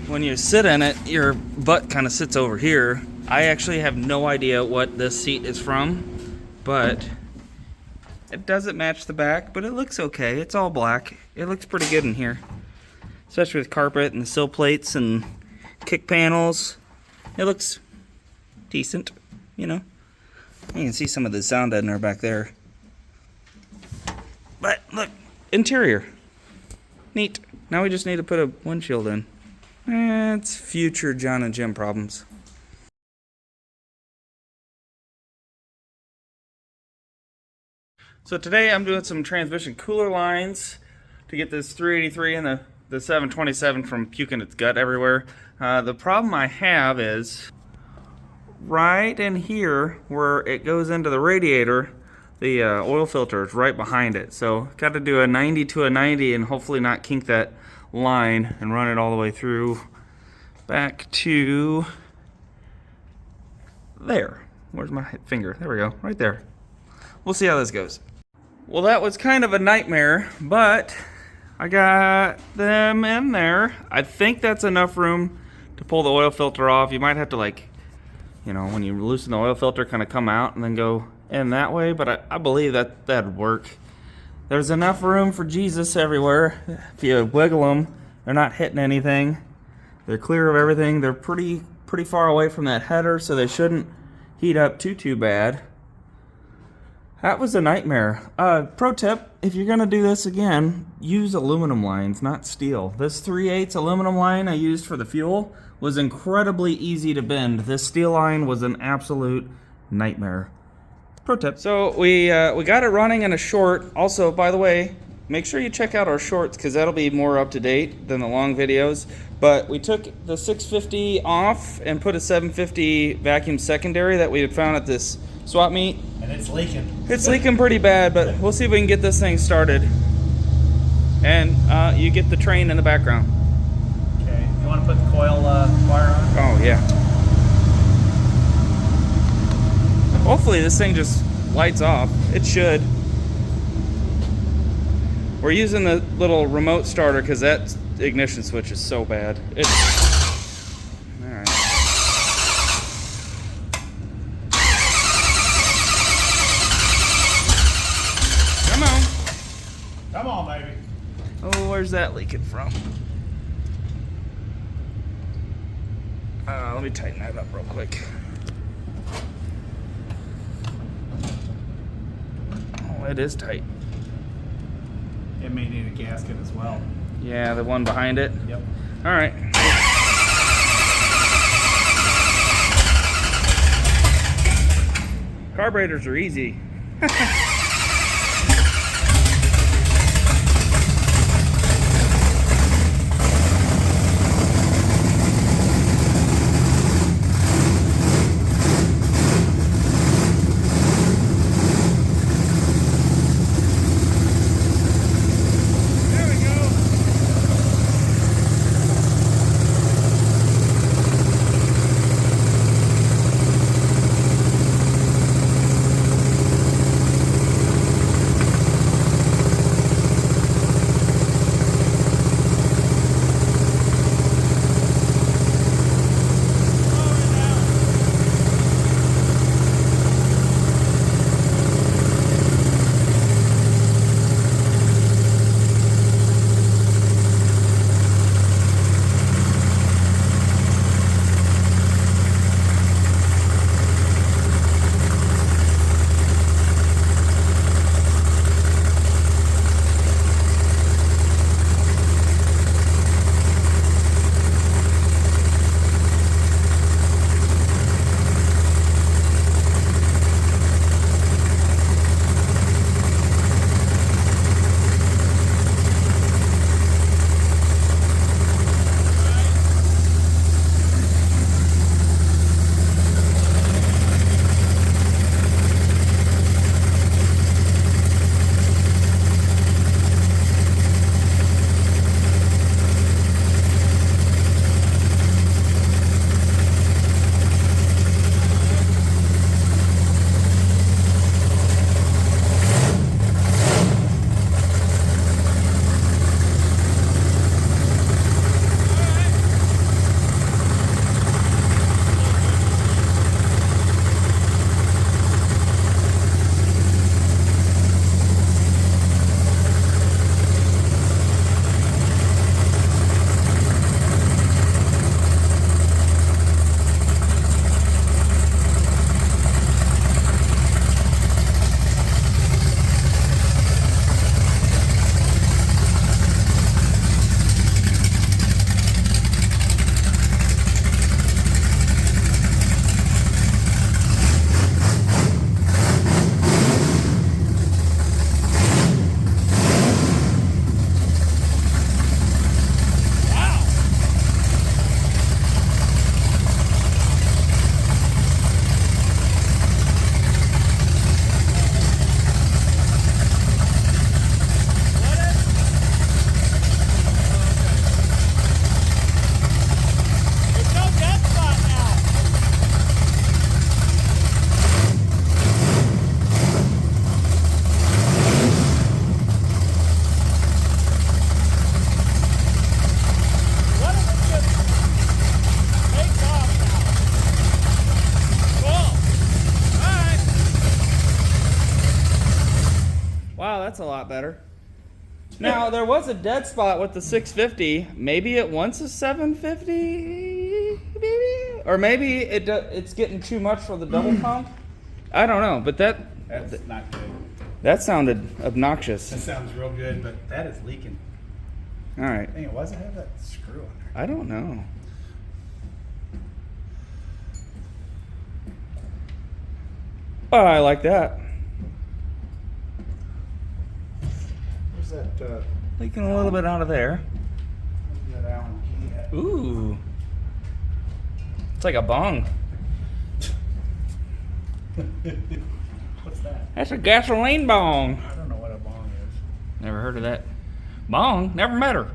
When you sit in it, your butt kind of sits over here. I actually have no idea what this seat is from, but it doesn't match the back, but it looks okay. It's all black. It looks pretty good in here, especially with carpet and the sill plates and kick panels. It looks decent, you know. You can see some of the sound deadener back there. But look, interior. Neat. Now we just need to put a windshield in. It's future John and Jim problems. So today I'm doing some transmission cooler lines to get this 383 and the 727 from puking its gut everywhere. The problem I have is right in here where it goes into the radiator, the oil filter is right behind it. So got to do a 90 to a 90 and hopefully not kink that line and run it all the way through back to there. Where's my finger? There we go, right there. We'll see how this goes. Well, that was kind of a nightmare, but I got them in there. I think that's enough room to pull the oil filter off. You might have to, like, you know, when you loosen the oil filter, kind of come out and then go in that way, but I believe that'd work. There's enough room for Jesus everywhere. If you wiggle them, they're not hitting anything. They're clear of everything. They're pretty far away from that header, so they shouldn't heat up too bad. That was a nightmare. Pro tip, if you're gonna do this again, use aluminum lines, not steel. This 3/8 aluminum line I used for the fuel was incredibly easy to bend. This steel line was an absolute nightmare. Pro tip. So we got it running in a short. Also, by the way, make sure you check out our shorts because that'll be more up to date than the long videos. But we took the 650 off and put a 750 vacuum secondary that we had found at this swap meet. And it's leaking. It's leaking pretty bad, but we'll see if we can get this thing started. And you get the train in the background. Okay, you want to put the coil wire on? Oh, yeah. Hopefully this thing just lights off. It should. We're using the little remote starter because that ignition switch is so bad. All right. Come on. Come on, baby. Oh, where's that leaking from? Let me tighten that up real quick. Oh, it is tight. It may need a gasket as well. Yeah, the one behind it? Yep. All right. Carburetors are easy. That's a lot better. Now, there was a dead spot with the 650. Maybe it wants a 750, maybe? Or maybe it's getting too much for the double pump. I don't know, but That's not good. That sounded obnoxious. That sounds real good, but that is leaking. All right. Dang, why does it have that screw on there? I don't know. Oh, I like that. Where's that? Leaking a little bit out of there. Where's that Allen key at? Ooh. It's like a bong. What's that? That's a gasoline bong. I don't know what a bong is. Never heard of that. Bong? Never met her.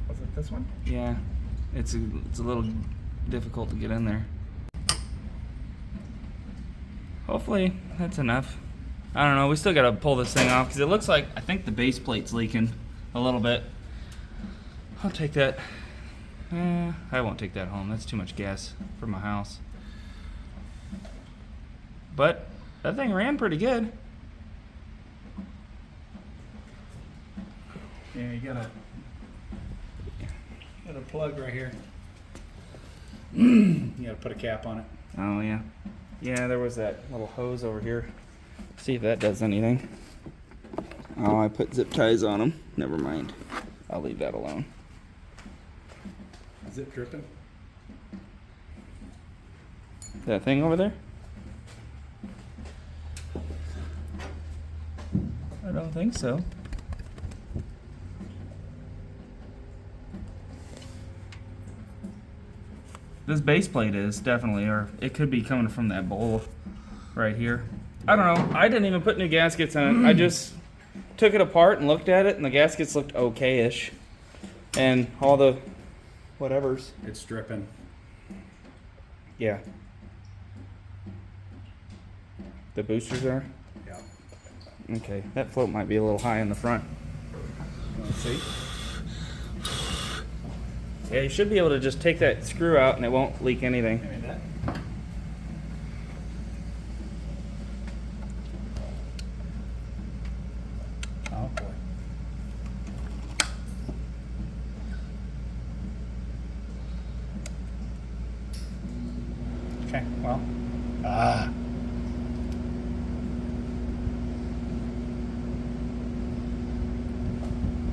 Was it this one? Yeah. It's a little difficult to get in there. Hopefully that's enough. I don't know. We still got to pull this thing off because it looks like I think the base plate's leaking a little bit. I'll take that. I won't take that home. That's too much gas for my house. But that thing ran pretty good. Yeah, you got a plug right here. You got to put a cap on it. Oh yeah. Yeah, there was that little hose over here. See if that does anything. Oh, I put zip ties on them. Never mind. I'll leave that alone. Is it dripping? That thing over there? I don't think so. This base plate is definitely, or it could be coming from that bowl right here. I don't know. I didn't even put new gaskets on it. I just took it apart and looked at it, and the gaskets looked okay-ish. And all the whatevers. It's dripping. Yeah. The boosters are? Yeah. Okay, that float might be a little high in the front. Let's see. Yeah, you should be able to just take that screw out and it won't leak anything. Maybe that. Oh boy. Okay, well.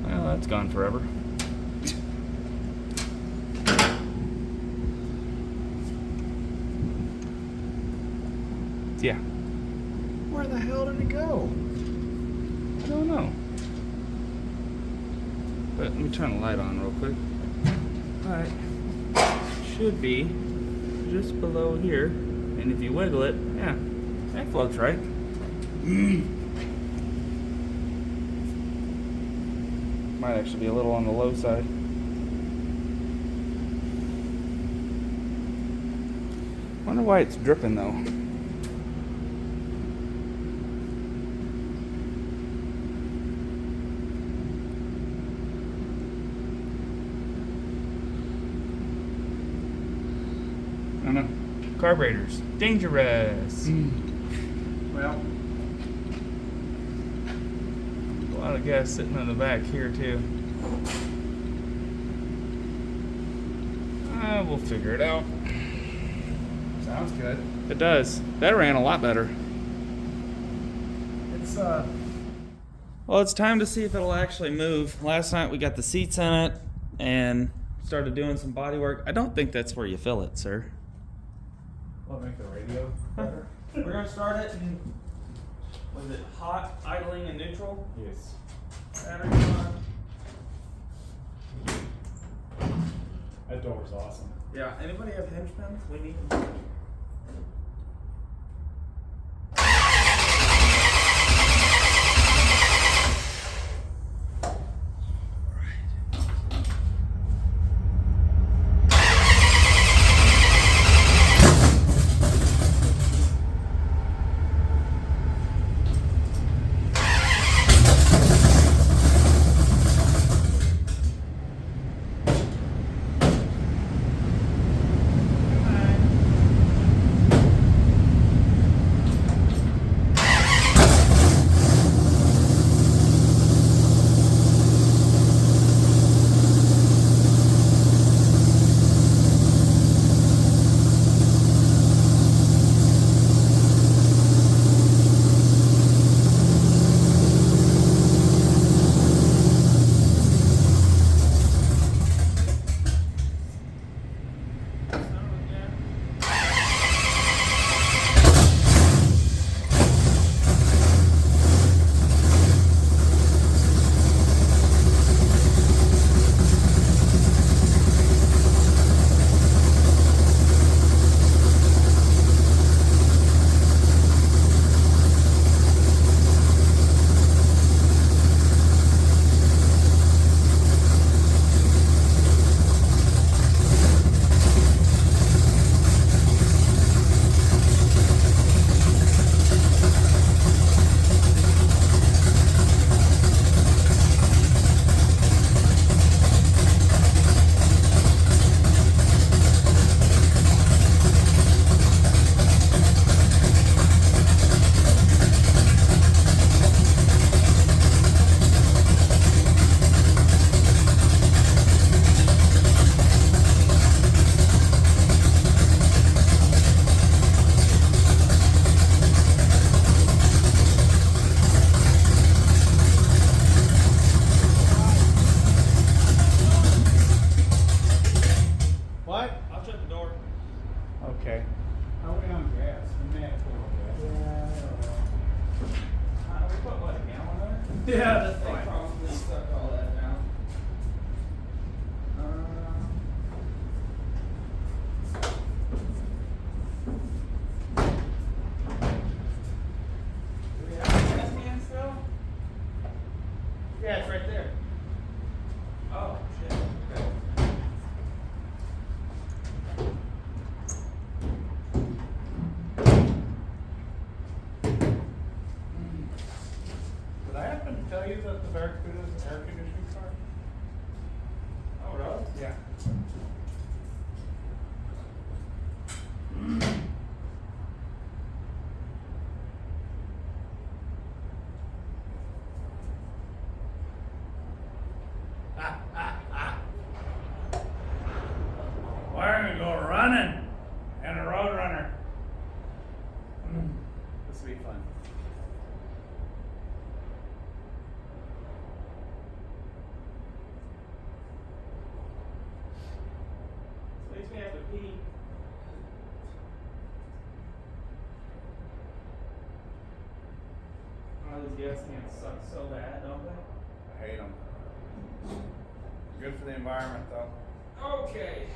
Well, that's gone forever. Yeah. Where the hell did it go? I don't know. But let me turn the light on real quick. Alright. Should be just below here. And if you wiggle it, yeah, that floats right. Might actually be a little on the low side. Wonder why it's dripping though. I don't know. Carburetors, dangerous. Well, A lot of gas sitting in the back here too. We'll figure it out. sounds good. It does. That ran a lot better. It's Well, it's time to see if it'll actually move. Last night we got the seats in it and started doing some body work. I don't think that's where you fill it, sir. Will it make the radio better? We're gonna start it in, was it hot, idling, and neutral? Yes. Battery on. That door's awesome. Yeah, anybody have hinge pins? We need them. Probably on gas. We may have to pull gas. We put what, a gallon in it? Yeah, that's They fine. probably suck all that down. Do we have a gas can still? Yeah, it's right there. Oh, shit. Okay. Did I happen to tell you that the Barracuda is an air conditioning car? Oh, really? Yeah. We're gonna go running and a roadrunner. This will be fun. Makes me have to pee. Oh, these gas cans suck so bad, don't they? I hate them. Good for the environment, though. Okay.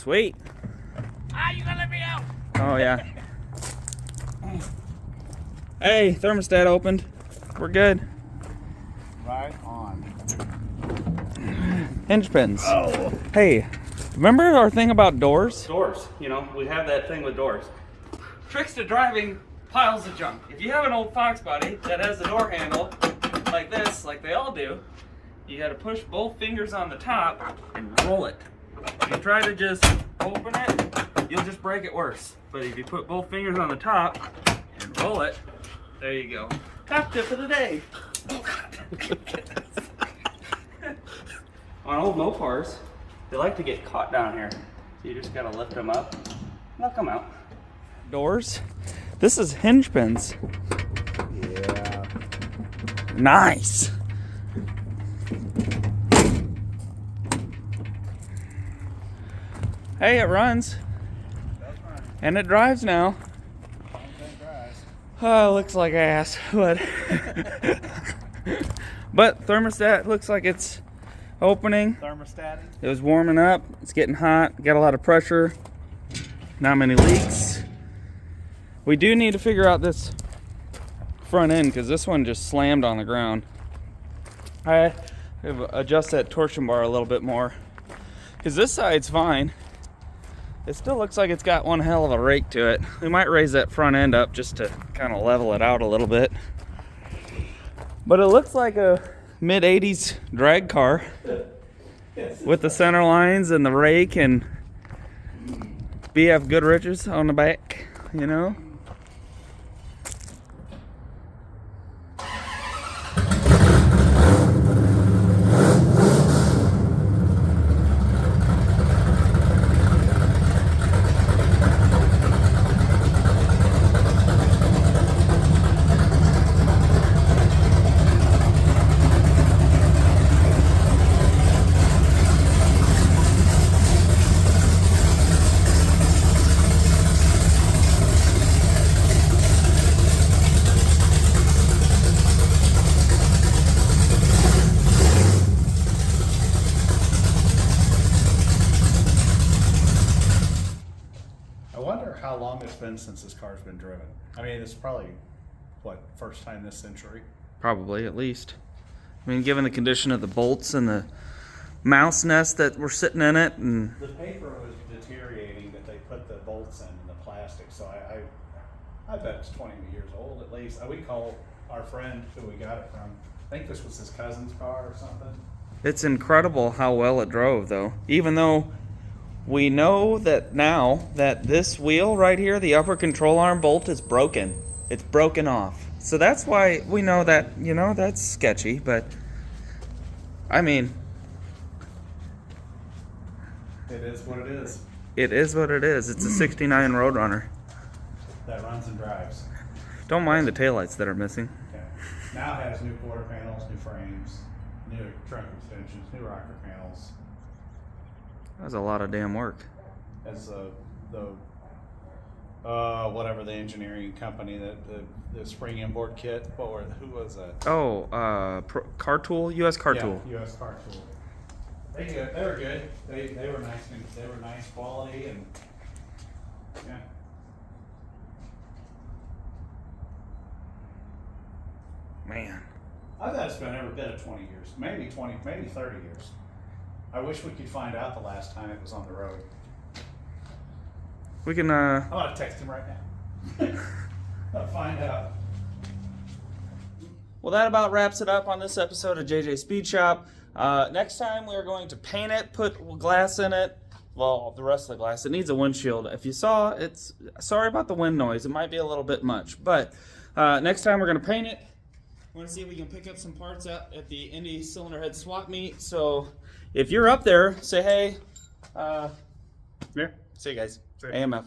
Sweet. Ah, you gotta let me out. Oh, yeah. Hey, thermostat opened. We're good. Right on. Hinge pins. Oh. Hey, remember our thing about doors? Doors. You know, we have that thing with doors. Tricks to driving piles of junk. If you have an old Fox body that has the door handle like this, like they all do, you got to push both fingers on the top and roll it. If you try to just open it, you'll just break it worse. But if you put both fingers on the top and roll it, there you go. Top tip of the day. Oh, God. On old mopars, they like to get caught down here. So you just got to lift them up and they'll come out. Doors. This is hinge pins. Yeah. Nice. Hey, it runs. And it drives now. Oh, looks like ass, but but thermostat looks like it's opening. Thermostat. It was warming up. It's getting hot. Got a lot of pressure. Not many leaks. We do need to figure out this front end because this one just slammed on the ground. I have adjust that torsion bar a little bit more because this side's fine. It still looks like it's got one hell of a rake to it. We might raise that front end up just to kind of level it out a little bit. But it looks like a mid-80s drag car with the center lines and the rake and BF Goodrich's on the back, you know? How long it's been since this car's been driven. I mean, it's probably, what, first time this century? Probably, at least. I mean, given the condition of the bolts and the mouse nest that were sitting in it, and the paper was deteriorating that they put the bolts in the plastic, so I bet it's 20 years old at least. We call our friend who we got it from, I think this was his cousin's car or something. it's incredible how well it drove, though. Even though we know that now that this wheel right here, the upper control arm bolt is broken. It's broken off. So that's why we know that, you know, that's sketchy, but I mean, It is what it is. it is what it is. It's a 69 Roadrunner. That runs and drives. Don't mind the taillights that are missing. Okay. Now it has new quarter panels, new frames, new trunk extensions, new rocker panels. That was a lot of damn work. As the whatever the engineering company that the spring inboard kit. Who was that? Oh, Car Tool, U.S. Car Tool. Yeah, U.S. Car Tool. They were good. They were nice. They were nice quality and yeah. Man, I bet it's been every bit of 20 years, maybe 20, maybe 30 years. I wish we could find out the last time it was on the road. we can. I'm gonna text him right now. I'll find out. Well, that about wraps it up on this episode of JJ Speed Shop. Next time we are going to paint it, put glass in it. Well, the rest of the glass. It needs a windshield. If you saw, it's sorry about the wind noise. It might be a little bit much, but next time we're going to paint it. We're going to see if we can pick up some parts out at the Indy Cylinder Head swap meet. So if you're up there, say hey. Yeah. See you guys. See ya. AMF.